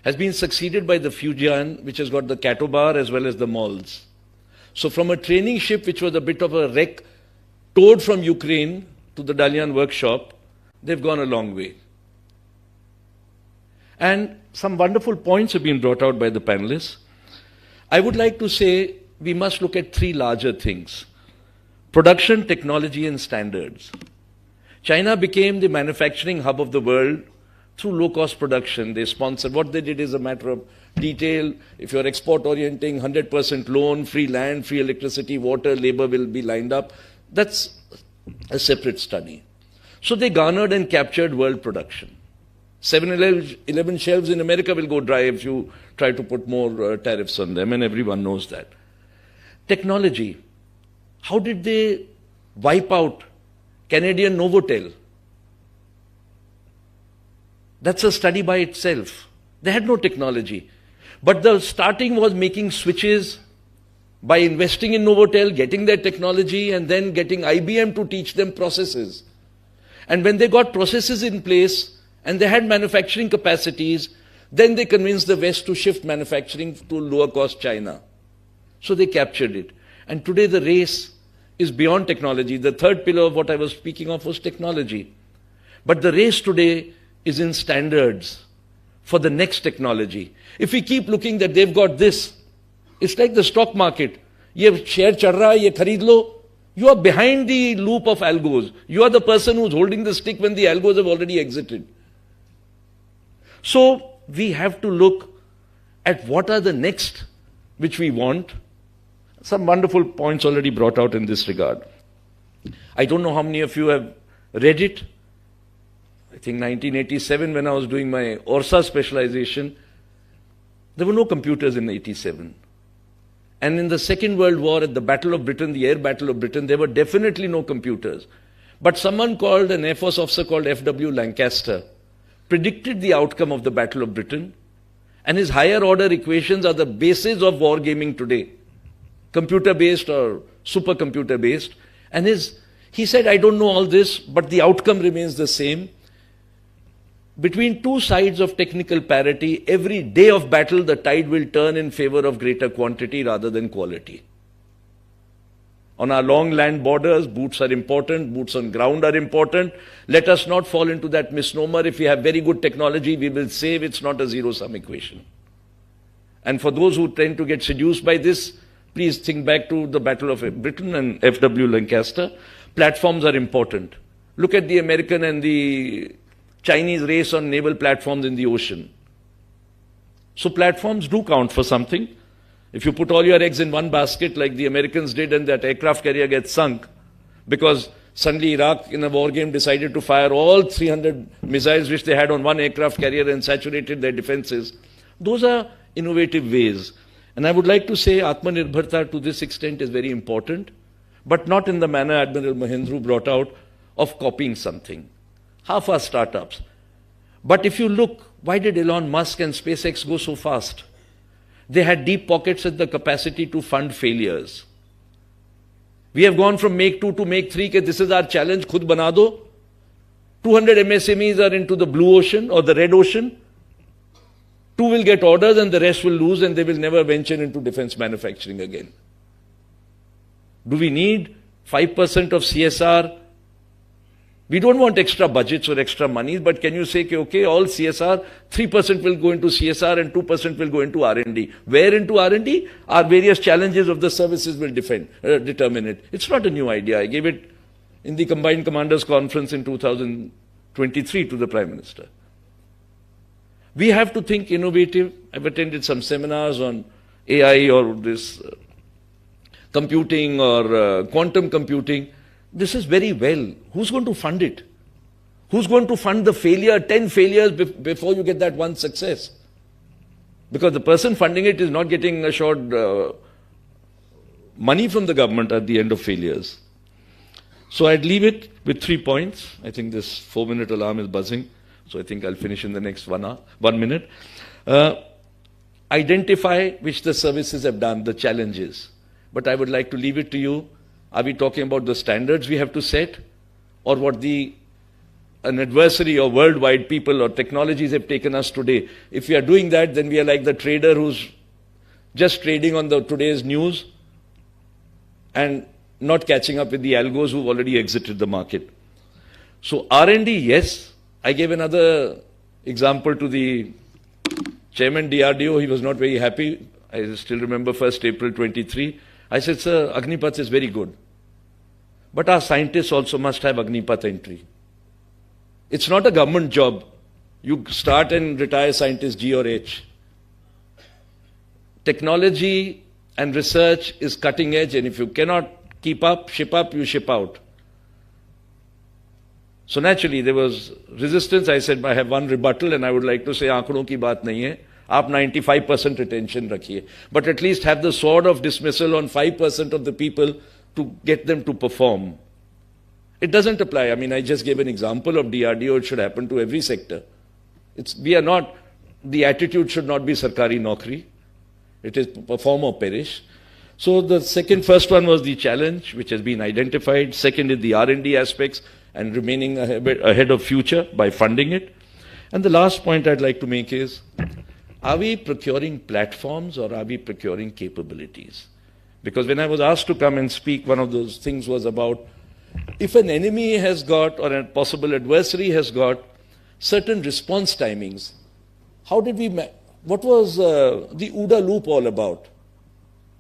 has been succeeded by the Fujian, which has got the Katobar as well as the Mols. So from a training ship, which was a bit of a wreck, towed from Ukraine to the Dalian workshop, they've gone a long way. And some wonderful points have been brought out by the panelists. I would like to say we must look at 3 larger things: production, technology, and standards. China became the manufacturing hub of the world through low-cost production. They sponsored. What they did is a matter of detail. If you're export-orienting, 100% loan, free land, free electricity, water, labor will be lined up. That's a separate study. So they garnered and captured world production. 7-Eleven shelves in America will go dry if you try to put more tariffs on them, and everyone knows that. Technology. How did they wipe out Canadian Novotel? That's a study by itself. They had no technology. But the starting was making switches by investing in Novotel, getting their technology, and then getting IBM to teach them processes. And when they got processes in place and they had manufacturing capacities, then they convinced the West to shift manufacturing to lower cost China. So they captured it. And today the race is beyond technology. The third pillar of what I was speaking of was technology. But the race today is in standards. for the next technology. If we keep looking that they've got this, it's like the stock market. Ye share chal raha hai, ye khareed lo. You are behind the loop of algos. You are the person who's holding the stick when the algos have already exited. So we have to look at what are the next which we want. Some wonderful points already brought out in this regard. I don't know how many of you have read it. I think 1987, when I was doing my ORSA specialization, there were no computers in 87. And in the Second World War, at the Battle of Britain, the Air Battle of Britain, there were definitely no computers. But someone called, an Air Force officer called F.W. Lancaster, predicted the outcome of the Battle of Britain, and his higher order equations are the basis of wargaming today, computer-based or supercomputer-based. And he said, I don't know all this, but the outcome remains the same. Between two sides of technical parity, every day of battle, the tide will turn in favor of greater quantity rather than quality. On our long land borders, boots are important, boots on ground are important. Let us not fall into that misnomer. If we have very good technology, we will save. It's not a zero-sum equation. And for those who tend to get seduced by this, please think back to the Battle of Britain and F.W. Lancaster. Platforms are important. Look at the American and the Chinese race on naval platforms in the ocean. So platforms do count for something. If you put all your eggs in one basket like the Americans did and that aircraft carrier gets sunk because suddenly Iraq in a war game decided to fire all 300 missiles which they had on one aircraft carrier and saturated their defenses. Those are innovative ways. And I would like to say Atmanirbharta to this extent is very important, but not in the manner Admiral Mahendru brought out of copying something. Half are startups. But if you look, why did Elon Musk and SpaceX go so fast? They had deep pockets and the capacity to fund failures. We have gone from Make 2 to Make 3, this is our challenge, khud bana do. 200 MSMEs are into the blue ocean or the red ocean. 2 will get orders and the rest will lose and they will never venture into defense manufacturing again. Do we need 5% of CSR? We don't want extra budgets or extra money, but can you say, okay, all CSR, 3% will go into CSR and 2% will go into R&D. Where into R&D? Our various challenges of the services will determine it. It's not a new idea. I gave it in the Combined Commanders Conference in 2023 to the Prime Minister. We have to think innovative. I've attended some seminars on AI or this computing or quantum computing. This is very well. Who's going to fund it? Who's going to fund the failure, 10 failures before you get that one success? Because the person funding it is not getting assured money from the government at the end of failures. So I'd leave it with 3 points. I think this 4-minute alarm is buzzing. So I think I'll finish in the next 1 minute. Identify which the services have done, the challenges. But I would like to leave it to you. Are we talking about the standards we have to set or what an adversary or worldwide people or technologies have taken us today? If we are doing that, then we are like the trader who's just trading on today's news and not catching up with the algos who've already exited the market. So R&D, yes. I gave another example to the chairman DRDO. He was not very happy. I still remember 1st April 23. I said, sir, Agnipath is very good. But our scientists also must have Agnipath entry. It's not a government job. You start and retire scientist G or H. Technology and research is cutting edge, and if you cannot keep up, you ship out. So naturally there was resistance. I said, I have one rebuttal and I would like to say, aankadon ki baat nahi hai. Aap 95% retention rakhiye. But at least have the sword of dismissal on 5% of the people to get them to perform. It doesn't apply. I mean, I just gave an example of DRDO. It should happen to every sector. The attitude should not be sarkari naukri. It is perform or perish. So the first one was the challenge, which has been identified. Second is the R&D aspects and remaining ahead of future by funding it. And the last point I'd like to make is, are we procuring platforms or are we procuring capabilities? Because when I was asked to come and speak, one of those things was about if an enemy has got or a possible adversary has got certain response timings, how did we, what was the OODA loop all about?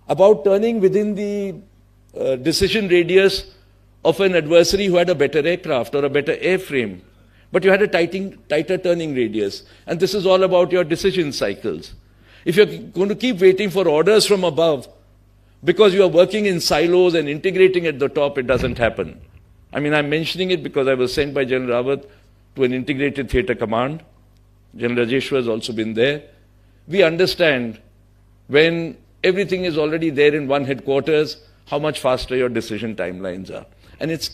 About turning within the decision radius of an adversary who had a better aircraft or a better airframe. But you had a tighter turning radius. And this is all about your decision cycles. If you're going to keep waiting for orders from above, because you are working in silos and integrating at the top, it doesn't happen. I mean, I'm mentioning it because I was sent by General Rawat to an integrated theatre command. General Rajeshwar has also been there. We understand when everything is already there in one headquarters, how much faster your decision timelines are. And it's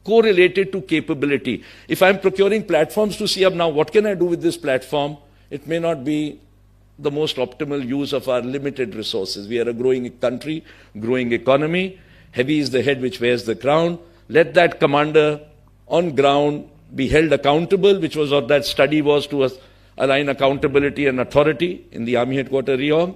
correlated to capability. If I'm procuring platforms to see up now, what can I do with this platform? It may not be the most optimal use of our limited resources. We are a growing country, growing economy. Heavy is the head which wears the crown. Let that commander on ground be held accountable, which was what that study was, to align accountability and authority in the Army Headquarters reorg.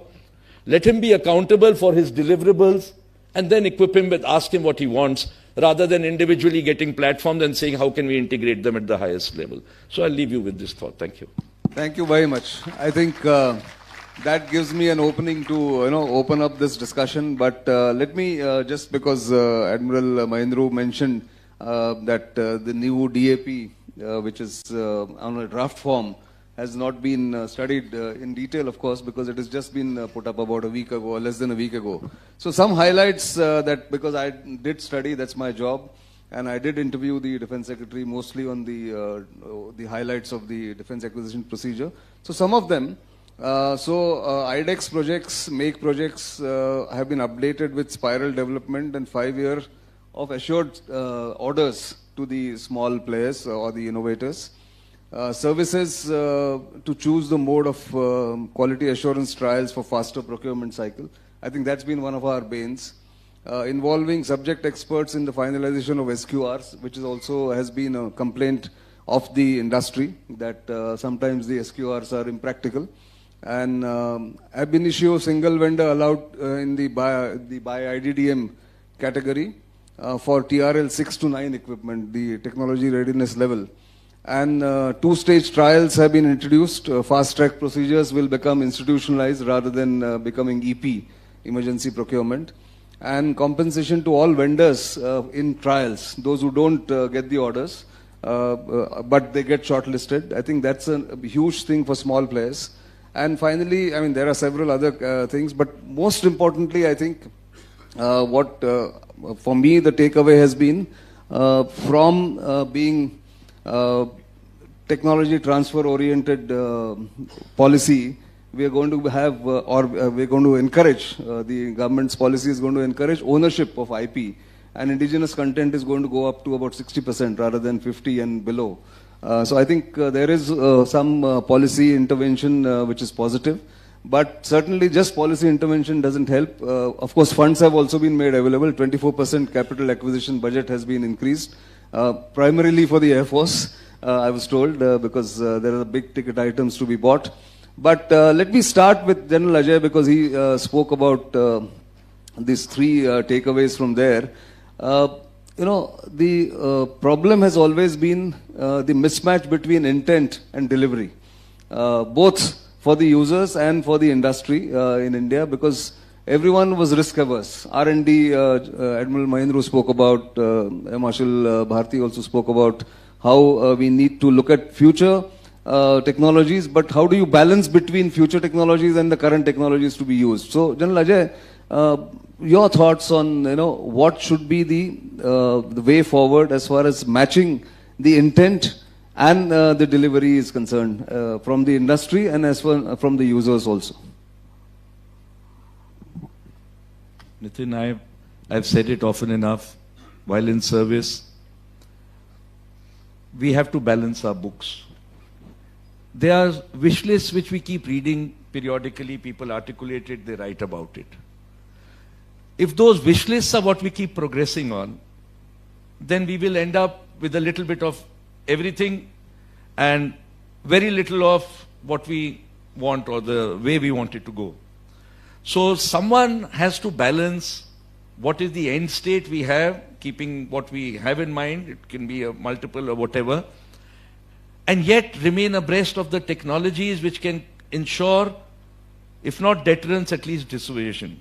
Let him be accountable for his deliverables and then equip him with, ask him what he wants, rather than individually getting platforms and saying how can we integrate them at the highest level. So I'll leave you with this thought. Thank you. Thank you very much. I think that gives me an opening to open up this discussion. But let me just, because Admiral Mahendru mentioned that the new DAP, which is on a draft form, has not been studied in detail, of course, because it has just been put up about a week ago, or less than a week ago. So some highlights that, because I did study, that's my job, and I did interview the Defense Secretary mostly on the highlights of the Defense Acquisition Procedure. So some of them, IDEX projects, MAKE projects have been updated with spiral development and 5 years of assured orders to the small players or the innovators. Services to choose the mode of quality assurance trials for faster procurement cycle. I think that's been one of our banes. Involving subject experts in the finalization of SQRs, which is also has been a complaint of the industry, that sometimes the SQRs are impractical. And ab initio single vendor allowed in the by IDDM category for TRL 6 to 9 equipment, the technology readiness level. And two-stage trials have been introduced. Fast-track procedures will become institutionalized rather than becoming EP, emergency procurement. And compensation to all vendors in trials, those who don't get the orders, but they get shortlisted. I think that's a huge thing for small players. And finally, I mean, there are several other things, but most importantly, I think what for me the takeaway has been from being technology transfer oriented policy, we are going to have we're going to encourage, the government's policy is going to encourage ownership of IP, and indigenous content is going to go up to about 60% rather than 50 and below. So I think there is some policy intervention which is positive, but certainly just policy intervention doesn't help. Of course, funds have also been made available. 24% capital acquisition budget has been increased, primarily for the Air Force, I was told, because there are big ticket items to be bought. But let me start with General Ajay, because he spoke about these three takeaways from there. The problem has always been the mismatch between intent and delivery, both for the users and for the industry in India, because everyone was risk averse. R&D, Admiral Mahendru spoke about, Marshal Bharti also spoke about how we need to look at future technologies, but how do you balance between future technologies and the current technologies to be used? So, General Ajay, your thoughts on what should be the way forward as far as matching the intent and the delivery is concerned from the industry and as well from the users also. Nitin, I've said it often enough. While in service, we have to balance our books. There are wish lists which we keep reading periodically. People articulate it, they write about it. If those wish lists are what we keep progressing on, then we will end up with a little bit of everything and very little of what we want or the way we want it to go. So someone has to balance what is the end state we have, keeping what we have in mind, it can be a multiple or whatever, and yet remain abreast of the technologies which can ensure, if not deterrence, at least dissuasion.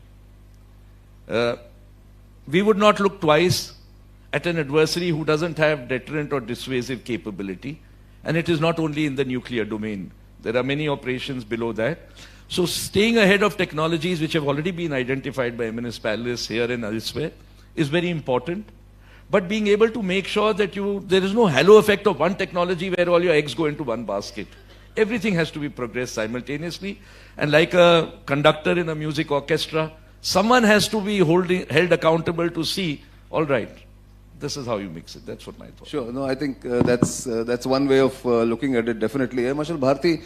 We would not look twice at an adversary who doesn't have deterrent or dissuasive capability. And it is not only in the nuclear domain. There are many operations below that. So staying ahead of technologies which have already been identified by eminent panelists here and elsewhere is very important. But being able to make sure that there is no halo effect of one technology where all your eggs go into one basket. Everything has to be progressed simultaneously. And like a conductor in a music orchestra, someone has to be held accountable to see, all right, this is how you mix it. That's what my thought. Sure. No, I think that's one way of looking at it, definitely. Marshal Bharti,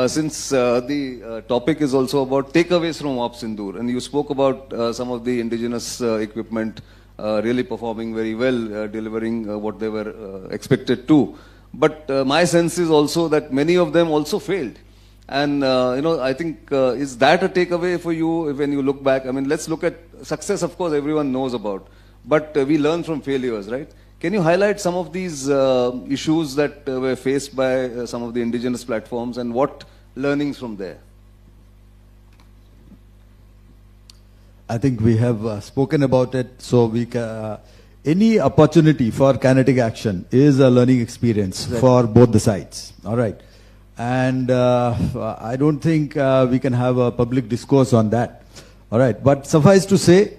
since the topic is also about takeaways from Operation Sindoor, and you spoke about some of the indigenous equipment really performing very well, delivering what they were expected to. But my sense is also that many of them also failed. And, I think, is that a takeaway for you when you look back? I mean, let's look at success, of course, everyone knows about. But we learn from failures, right? Can you highlight some of these issues that were faced by some of the indigenous platforms and what learnings from there? I think we have spoken about it. So any opportunity for kinetic action is a learning experience for both the sides. All right. And I don't think we can have a public discourse on that. All right. But suffice to say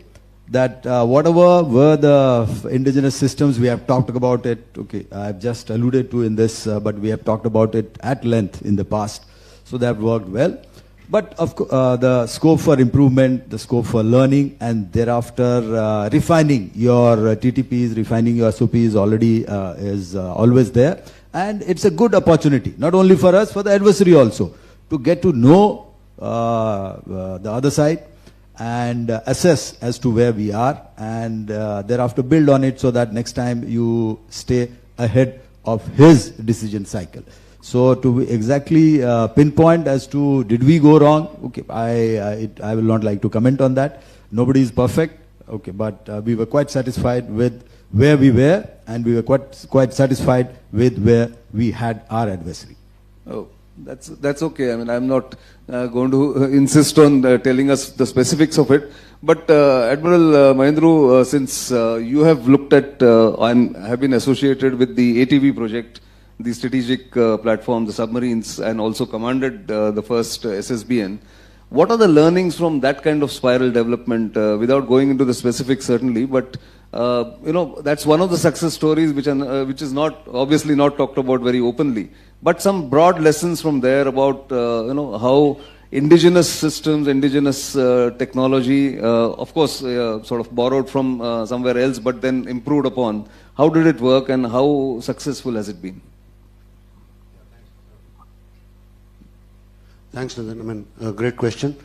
that whatever were the indigenous systems, we have talked about it. Okay, I've just alluded to in this, but we have talked about it at length in the past. So they have worked well. But of the scope for improvement, the scope for learning, and thereafter refining your TTPs, refining your SOPs already is always there. And it's a good opportunity, not only for us, for the adversary also, to get to know the other side and assess as to where we are, and thereafter build on it so that next time you stay ahead of his decision cycle. So to exactly pinpoint as to did we go wrong, okay, I will not like to comment on that. Nobody is perfect, okay, but we were quite satisfied with where we were, and we were quite satisfied with where we had our adversary. Oh, that's okay. I mean, I'm not going to insist on telling us the specifics of it. But Admiral Mahendru, since you have looked at and have been associated with the ATV project, the strategic platform, the submarines, and also commanded the first SSBN, what are the learnings from that kind of spiral development? Without going into the specifics, certainly, but that's one of the success stories which is not obviously not talked about very openly. But some broad lessons from there about how indigenous systems, indigenous technology, of course, sort of borrowed from somewhere else, but then improved upon. How did it work, and how successful has it been? Thanks, Nathan. I mean, great question.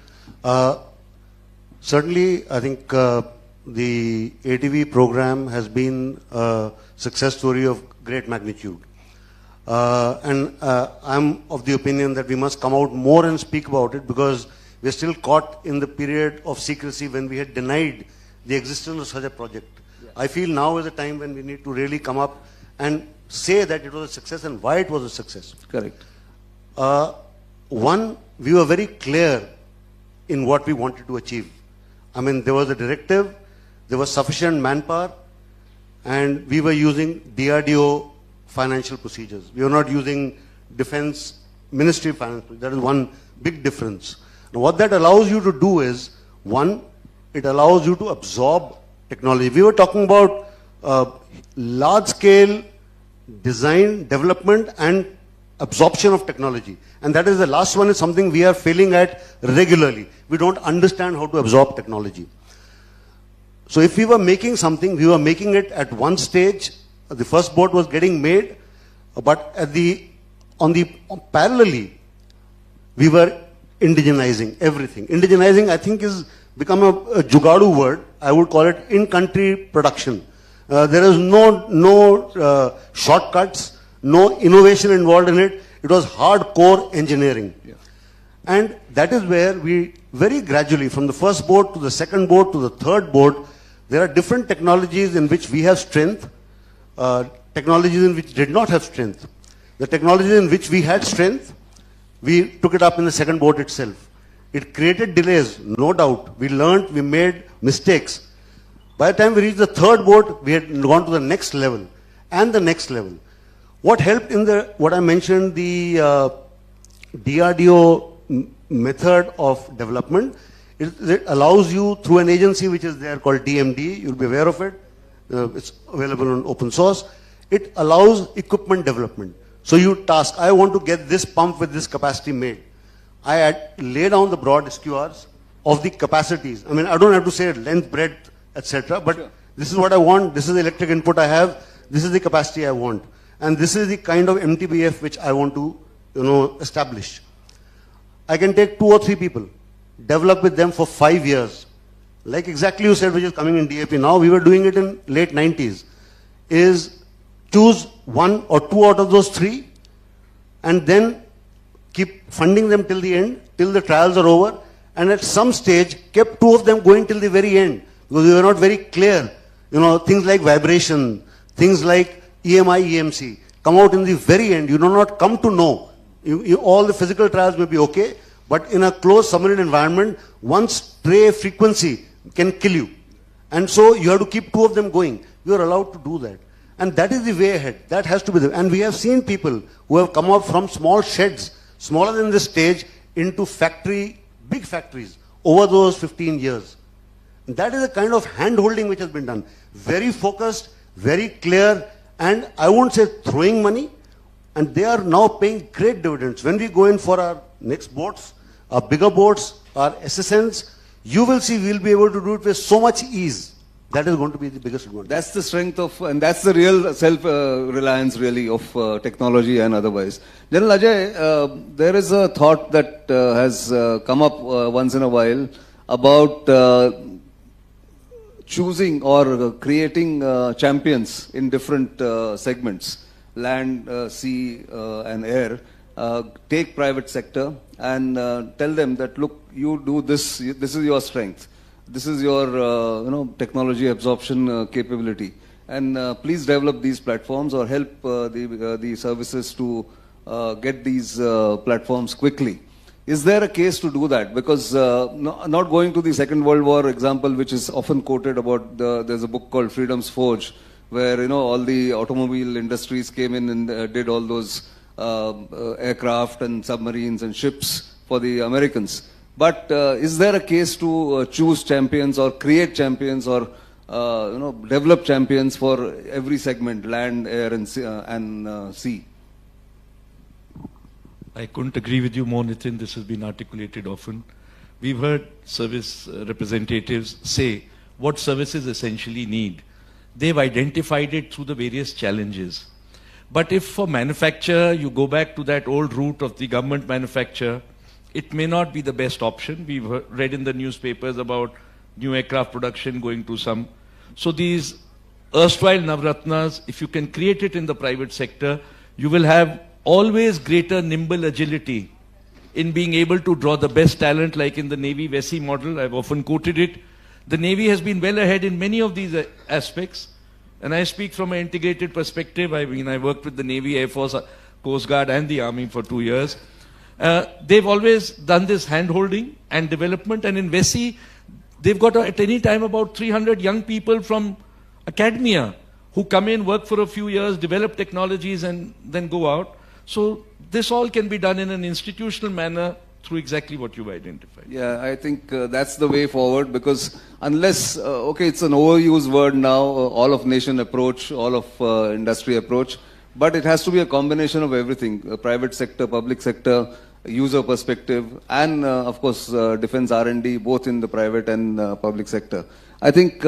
Certainly, I think the ATV program has been a success story of great magnitude. And I'm of the opinion that we must come out more and speak about it, because we're still caught in the period of secrecy when we had denied the existence of such a project. Yeah. I feel now is a time when we need to really come up and say that it was a success and why it was a success. Correct. One, we were very clear in what we wanted to achieve. I mean, there was a directive, there was sufficient manpower, and we were using DRDO financial procedures. We were not using Defense Ministry financial. That is one big difference. Now, what that allows you to do is, one, it allows you to absorb technology. We were talking about large-scale design, development, and absorption of technology. And that is the last one, is something we are failing at regularly. We don't understand how to absorb technology. So if we were making something, we were making it at one stage. The first boat was getting made, but parallelly, we were indigenizing everything. Indigenizing, I think, is become a jugadu word. I would call it in-country production. There is no shortcuts, no innovation involved in it. It was hardcore engineering. Yeah. And that is where we very gradually, from the first boat to the second boat to the third boat, there are different technologies in which we have strength, technologies in which did not have strength. The technologies in which we had strength, We took it up in the second boat itself. It created delays, no doubt. We learned, we made mistakes. By the time we reached the third boat, we had gone to the next level and the next level. What helped in what I mentioned, the DRDO method of development, it allows you through an agency which is there called DMD, you'll be aware of it, it's available on open source. It allows equipment development. So you task, I want to get this pump with this capacity made. I lay down the broad SQRs of the capacities. I mean, I don't have to say length, breadth, etc. But sure, this is what I want, this is the electric input I have, this is the capacity I want. And this is the kind of MTBF which I want to, establish. I can take 2 or 3 people, develop with them for 5 years. Like exactly you said, which is coming in DAP now, we were doing it in late 90s, is choose 1 or 2 out of those 3 and then keep funding them till the end, till the trials are over, and at some stage kept 2 of them going till the very end because we were not very clear. Things like vibration, things like EMI, EMC come out in the very end. You do not come to know. All the physical trials may be okay, but in a closed submarine environment, one stray frequency can kill you. And so you have to keep 2 of them going. You are allowed to do that. And that is the way ahead. That has to be the. And we have seen people who have come out from small sheds, smaller than this stage, into big factories over those 15 years. And that is the kind of hand-holding which has been done. Very focused, very clear, and I won't say throwing money, and they are now paying great dividends. When we go in for our next boats, our bigger boats, our SSNs, you will see we'll be able to do it with so much ease. That is going to be the biggest advantage. That's the strength of, and that's the real self-reliance really of technology and otherwise. General Ajay, there is a thought that has come up once in a while about choosing or creating champions in different segments, land, sea and air. Take private sector and tell them that, look, you do this, this is your strength. This is your technology absorption capability, and please develop these platforms or help the services to get these platforms quickly. Is there a case to do that? Because not going to the Second World War example, which is often quoted about, there's a book called Freedom's Forge, where all the automobile industries came in and did all those aircraft and submarines and ships for the Americans. But is there a case to choose champions or create champions or develop champions for every segment, land, air and sea? I couldn't agree with you more, Nitin. This has been articulated often. We've heard service representatives say what services essentially need. They've identified it through the various challenges. But if for manufacture, you go back to that old route of the government manufacture, it may not be the best option. We've read in the newspapers about new aircraft production going to some. So these erstwhile Navratnas, if you can create it in the private sector, you will have always greater nimble agility in being able to draw the best talent, like in the Navy VESI model. I've often quoted it. The Navy has been well ahead in many of these aspects. And I speak from an integrated perspective. I mean, I worked with the Navy, Air Force, Coast Guard and the Army for 2 years. They've always done this hand-holding and development. And in VESI, they've got at any time about 300 young people from academia who come in, work for a few years, develop technologies and then go out. So this all can be done in an institutional manner through exactly what you've identified. Yeah, I think that's the way forward, because unless, okay, it's an overused word now, all of nation approach, all of industry approach, but it has to be a combination of everything, private sector, public sector, user perspective, and of course defense R&D, both in the private and public sector. I think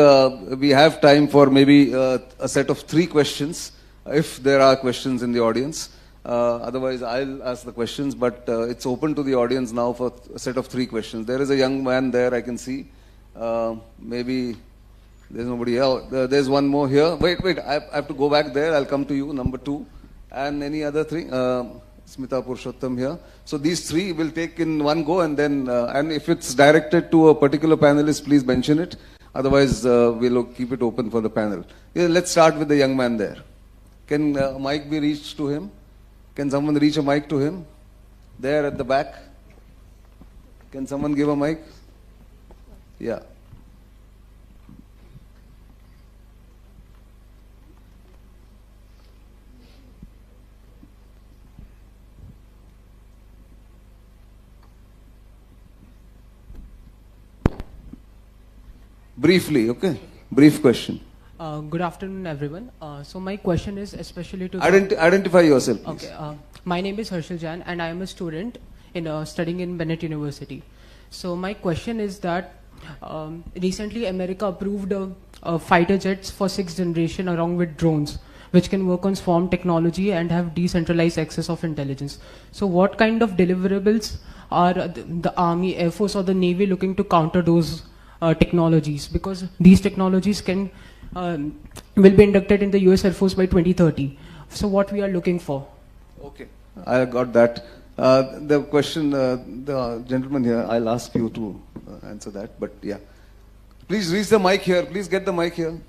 we have time for maybe a set of 3 questions, if there are questions in the audience. Otherwise, I'll ask the questions, but it's open to the audience now for a set of 3 questions. There is a young man there, I can see. Maybe there's nobody else. There's one more here. Wait, I have to go back there. I'll come to you, number 2. And any other 3? Smita Purushottam here. So these 3 will take in one go, and then, and if it's directed to a particular panelist, please mention it. Otherwise, we'll keep it open for the panel. Yeah, let's start with the young man there. Can a mic be reached to him? Can someone reach a mic to him? There at the back. Can someone give a mic? Yeah. Briefly, okay? Brief question. Good afternoon, everyone. So my question is especially to Identify yourself, please. Okay. My name is Harshal Jain, and I am a student in studying in Bennett University. So my question is that recently America approved fighter jets for 6th generation along with drones, which can work on swarm technology and have decentralized access of intelligence. So what kind of deliverables are the Army, Air Force, or the Navy looking to counter those technologies? Because these technologies can will be inducted in the US Air Force by 2030. So what we are looking for? Okay, I got that. The question, the gentleman here, I'll ask you to answer that, but yeah. Please reach the mic here. Please get the mic here.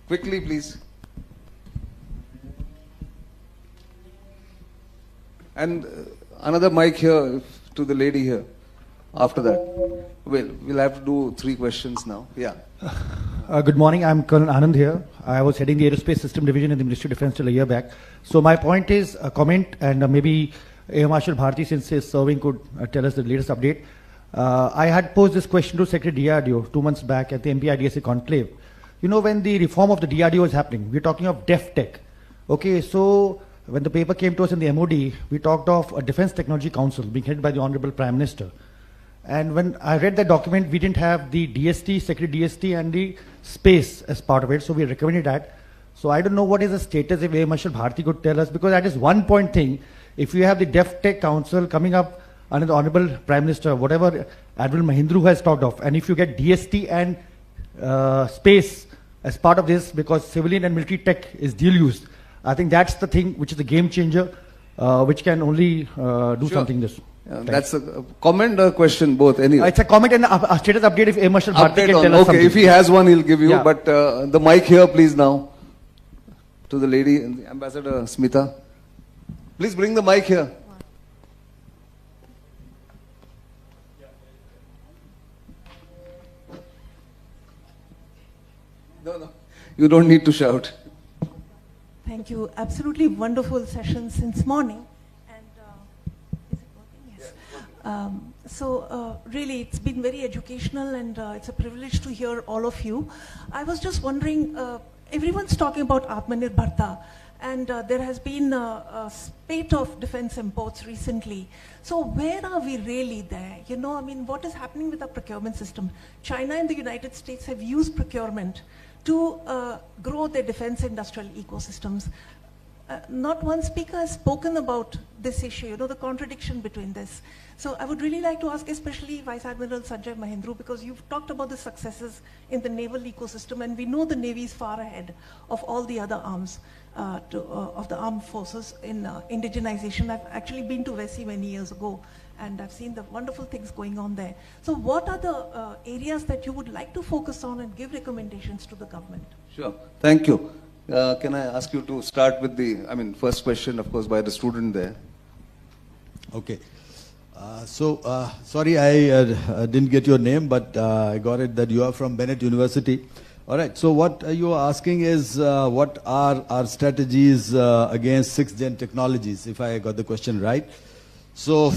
Quickly, please. And another mic here to the lady here. After that, we'll have to do 3 questions now. Yeah. Good morning. I'm Colonel Anand here. I was heading the Aerospace System Division in the Ministry of Defence till a year back. So my point is a comment, and maybe Air Marshal Bharati, since he's serving, could tell us the latest update. I had posed this question to Secretary DRDO 2 months back at the MPIDSA conclave. You know, when the reform of the DRDO was happening, we're talking of DEF Tech. Okay, so when the paper came to us in the MOD, we talked of a Defence Technology Council being headed by the Honorable Prime Minister. And when I read that document, we didn't have the DST, Secretary DST, and the space as part of it, so we recommended that. So I don't know what is the status, if Air Marshal Bharati could tell us, because that is one point thing. If you have the DEF Tech Council coming up under the Honorable Prime Minister, whatever Admiral Mahindru has talked of, and if you get DST and space as part of this, because civilian and military tech is dual used, I think that's the thing which is the game changer, which can only do something this. That's a comment or question, both. Anyway. It's a comment and a status update if Air Marshal Bharati can tell us something. Okay, if he has one, he'll give you. Yeah. But the mic here, please, now. To the lady, Ambassador Smita. Please bring the mic here. No. You don't need to shout. Thank you. Absolutely wonderful session since morning. Is it working? Yes. Really, it's been very educational, and it's a privilege to hear all of you. I was just wondering, everyone's talking about Atmanirbhar Bharat, and there has been a spate of defense imports recently. So where are we really there? You know, I mean, what is happening with our procurement system? China and the United States have used procurement to grow their defense industrial ecosystems. Not one speaker has spoken about this issue, you know, the contradiction between this. So I would really like to ask, especially Vice Admiral Sanjay Mahindru, because you've talked about the successes in the naval ecosystem, and we know the Navy is far ahead of all the other arms of the armed forces in indigenization. I've actually been to Vessi many years ago, and I've seen the wonderful things going on there. So what are the areas that you would like to focus on and give recommendations to the government? Sure. Thank you. Can I ask you to start with the, first question, of course, by the student there. Okay. Sorry I didn't get your name, but I got it that you are from Bennett University. All right. So what you are asking is what are our strategies against 6th gen technologies, if I got the question right. So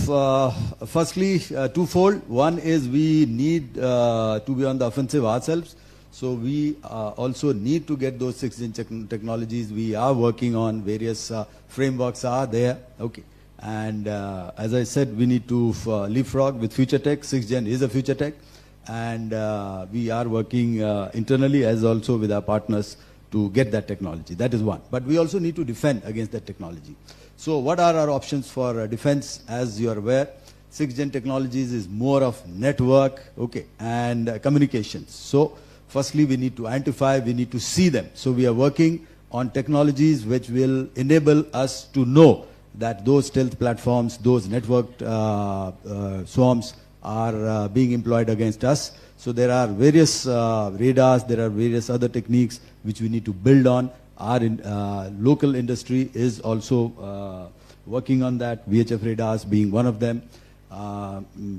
firstly, twofold. One is we need to be on the offensive ourselves. So we also need to get those 6th gen technologies. We are working on various frameworks are there. Okay. And as I said, we need to leapfrog with future tech. 6th gen is a future tech. And we are working internally as also with our partners to get that technology. That is one. But we also need to defend against that technology. So what are our options for defense? As you are aware, 6th gen technologies is more of network, okay, and communications. So firstly, we need to identify, we need to see them. So we are working on technologies which will enable us to know that those stealth platforms, those networked swarms are being employed against us. So there are various radars, there are various other techniques which we need to build on. Our local industry is also working on that, VHF radars being one of them,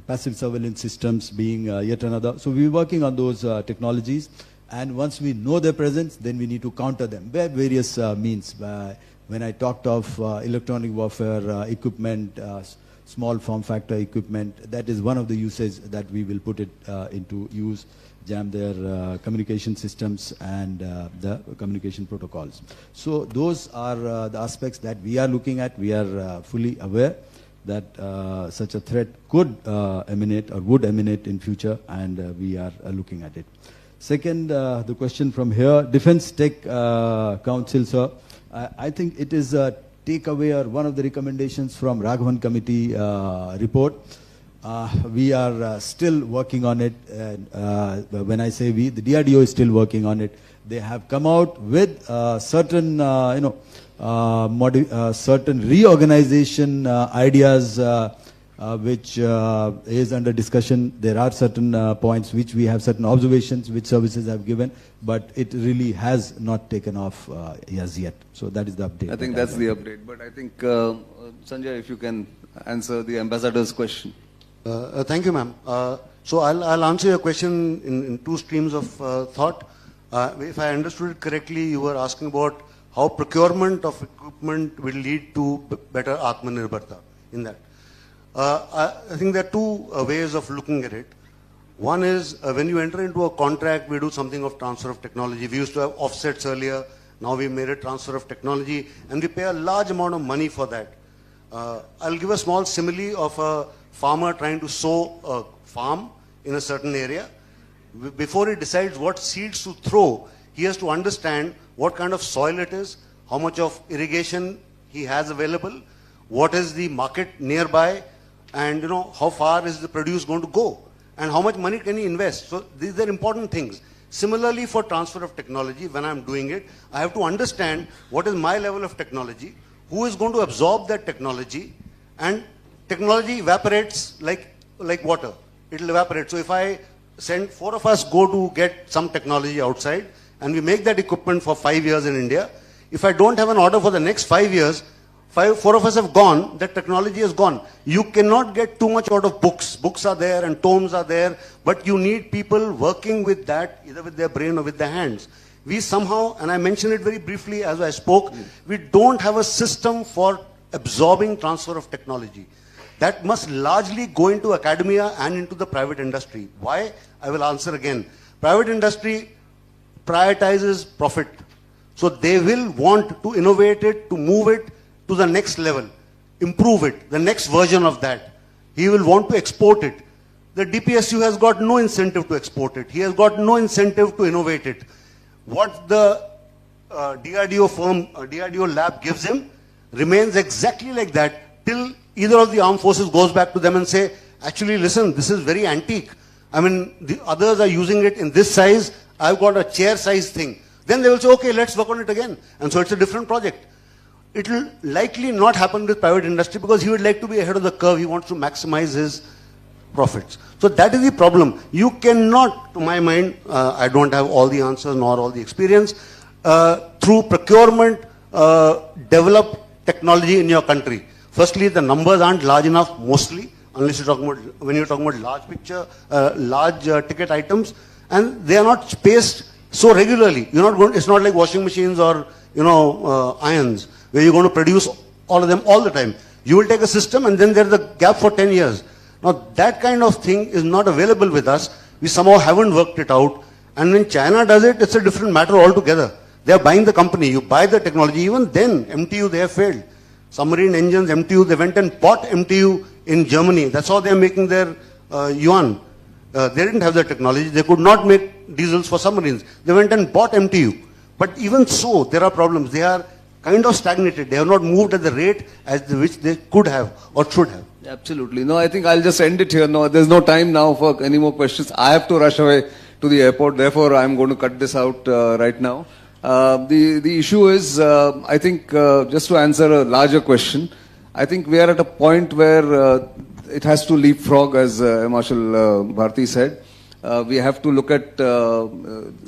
passive surveillance systems being yet another. So we're working on those technologies, and once we know their presence, then we need to counter them by various means. When I talked of electronic warfare equipment, small form factor equipment, that is one of the uses that we will put it into use, jam their communication systems and the communication protocols. So those are the aspects that we are looking at. We are fully aware that such a threat could emanate or would emanate in future, and we are looking at it. Second, the question from here, Defence Tech Council, sir. I think it is a takeaway or one of the recommendations from Raghavan Committee report. We are still working on it. When I say we, the DRDO is still working on it. They have come out with certain, certain reorganization ideas which is under discussion. There are certain points which we have certain observations which services have given, but it really has not taken off as yet. So that is the update. I think that's the update. But I think, Sanjay, if you can answer the ambassador's question. Thank you, ma'am. So I'll answer your question in two streams of thought. If I understood it correctly, you were asking about how procurement of equipment will lead to better Atmanirbharta in that. I think there are two ways of looking at it. One is when you enter into a contract, we do something of transfer of technology. We used to have offsets earlier. Now we made a transfer of technology, and we pay a large amount of money for that. I'll give a small simile of a farmer trying to sow a farm in a certain area. Before he decides what seeds to throw, he has to understand what kind of soil it is, how much of irrigation he has available, what is the market nearby, and how far is the produce going to go, and how much money can he invest. So these are important things. Similarly, for transfer of technology, when I'm doing it, I have to understand what is my level of technology, who is going to absorb that technology, and technology evaporates like water. It will evaporate. So if I send 4 of us go to get some technology outside, and we make that equipment for 5 years in India, if I don't have an order for the next 5 years, 4 of us have gone, that technology is gone. You cannot get too much out of books. Books are there and tomes are there, but you need people working with that, either with their brain or with their hands. We somehow, and I mentioned it very briefly as I spoke, we don't have a system for absorbing transfer of technology. That must largely go into academia and into the private industry. Why? I will answer again. Private industry prioritizes profit. So they will want to innovate it, to move it to the next level, improve it, the next version of that. He will want to export it. The DPSU has got no incentive to export it. He has got no incentive to innovate it. What the DRDO firm, DRDO lab gives him remains exactly like that till either of the armed forces goes back to them and say, actually listen, this is very antique. I mean, the others are using it in this size. I've got a chair size thing. Then they will say, okay, let's work on it again. And so it's a different project. It will likely not happen with private industry because he would like to be ahead of the curve. He wants to maximize his profits. So that is the problem. You cannot, to my mind, I don't have all the answers nor all the experience, through procurement, develop technology in your country. Firstly, the numbers aren't large enough mostly, unless you're talking about, when you're talking about large picture, large ticket items, and they are not spaced so regularly. You're not going, it's not like washing machines or, irons, where you're going to produce all of them all the time. You will take a system and then there's a gap for 10 years. Now that kind of thing is not available with us. We somehow haven't worked it out. And when China does it, it's a different matter altogether. They are buying the company. You buy the technology. Even then, MTU, they have failed. Submarine engines, MTU, they went and bought MTU in Germany. That's how they're making their yuan. They didn't have the technology. They could not make diesels for submarines. They went and bought MTU. But even so, there are problems. They are kind of stagnated. They have not moved at the rate at which they could have or should have. Absolutely. No, I think I'll just end it here. No, there's no time now for any more questions. I have to rush away to the airport. Therefore, I'm going to cut this out right now. The issue is, I think, just to answer a larger question, I think we are at a point where it has to leapfrog, as Marshal Bharti said. We have to look at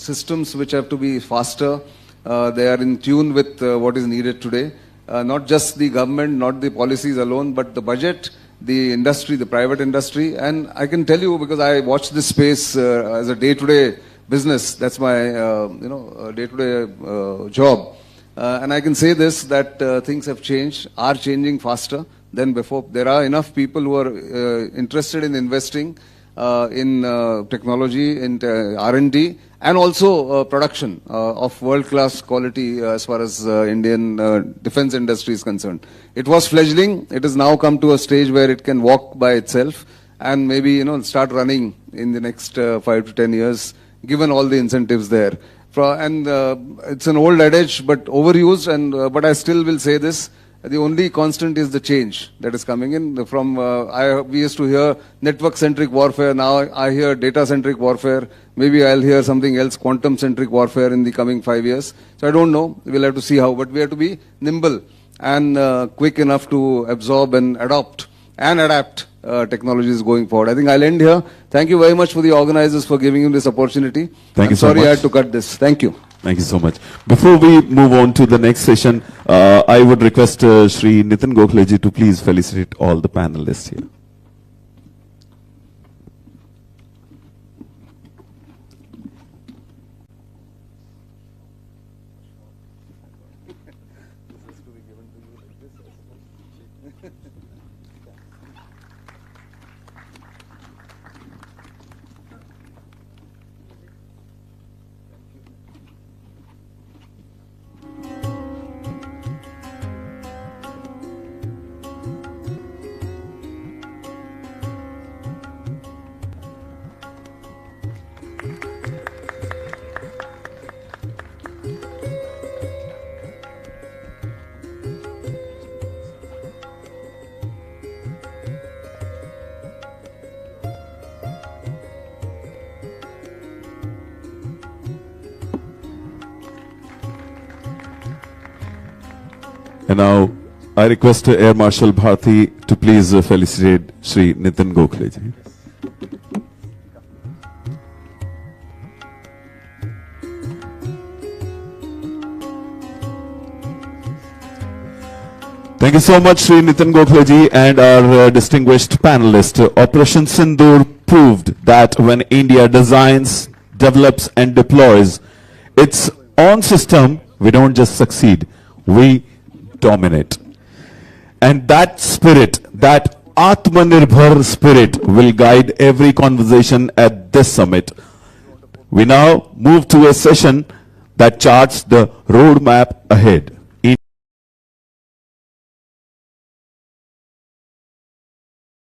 systems which have to be faster. They are in tune with what is needed today. not just the government, not the policies alone, but the budget, the industry, the private industry. And I can tell you, because I watch this space as a day-to-day business, that's my day-to-day job. And I can say this, that things have changed, are changing faster than before. There are enough people who are interested in investing in technology, in R&D, and also production of world-class quality as far as Indian defense industry is concerned. It was fledgling. It has now come to a stage where it can walk by itself and maybe start running in the next 5 to 10 years, given all the incentives there. And it's an old adage, but overused. And but I still will say this: the only constant is the change that is coming in. From we used to hear network-centric warfare. Now I hear data-centric warfare. Maybe I'll hear something else, quantum-centric warfare, in the coming 5 years. So I don't know. We'll have to see how. But we have to be nimble and quick enough to absorb and adopt and adapt technologies going forward. I think I'll end here. Thank you very much for the organizers for giving me this opportunity. Thank you so sorry much. I had to cut this. Thank you. Thank you so much. Before we move on to the next session, I would request Shri Nitin Gokhaleji to please felicitate all the panelists here. And now I request Air Marshal Bharti to please felicitate Shri Nitin Gokhaleji. Thank you so much, Shri Nitin Gokhaleji, and our distinguished panelist. Operation Sindoor proved that when India designs, develops and deploys its own system, we don't just succeed, we dominate. And that spirit, that Atmanirbhar spirit, will guide every conversation at this summit. We now move to a session that charts the roadmap ahead.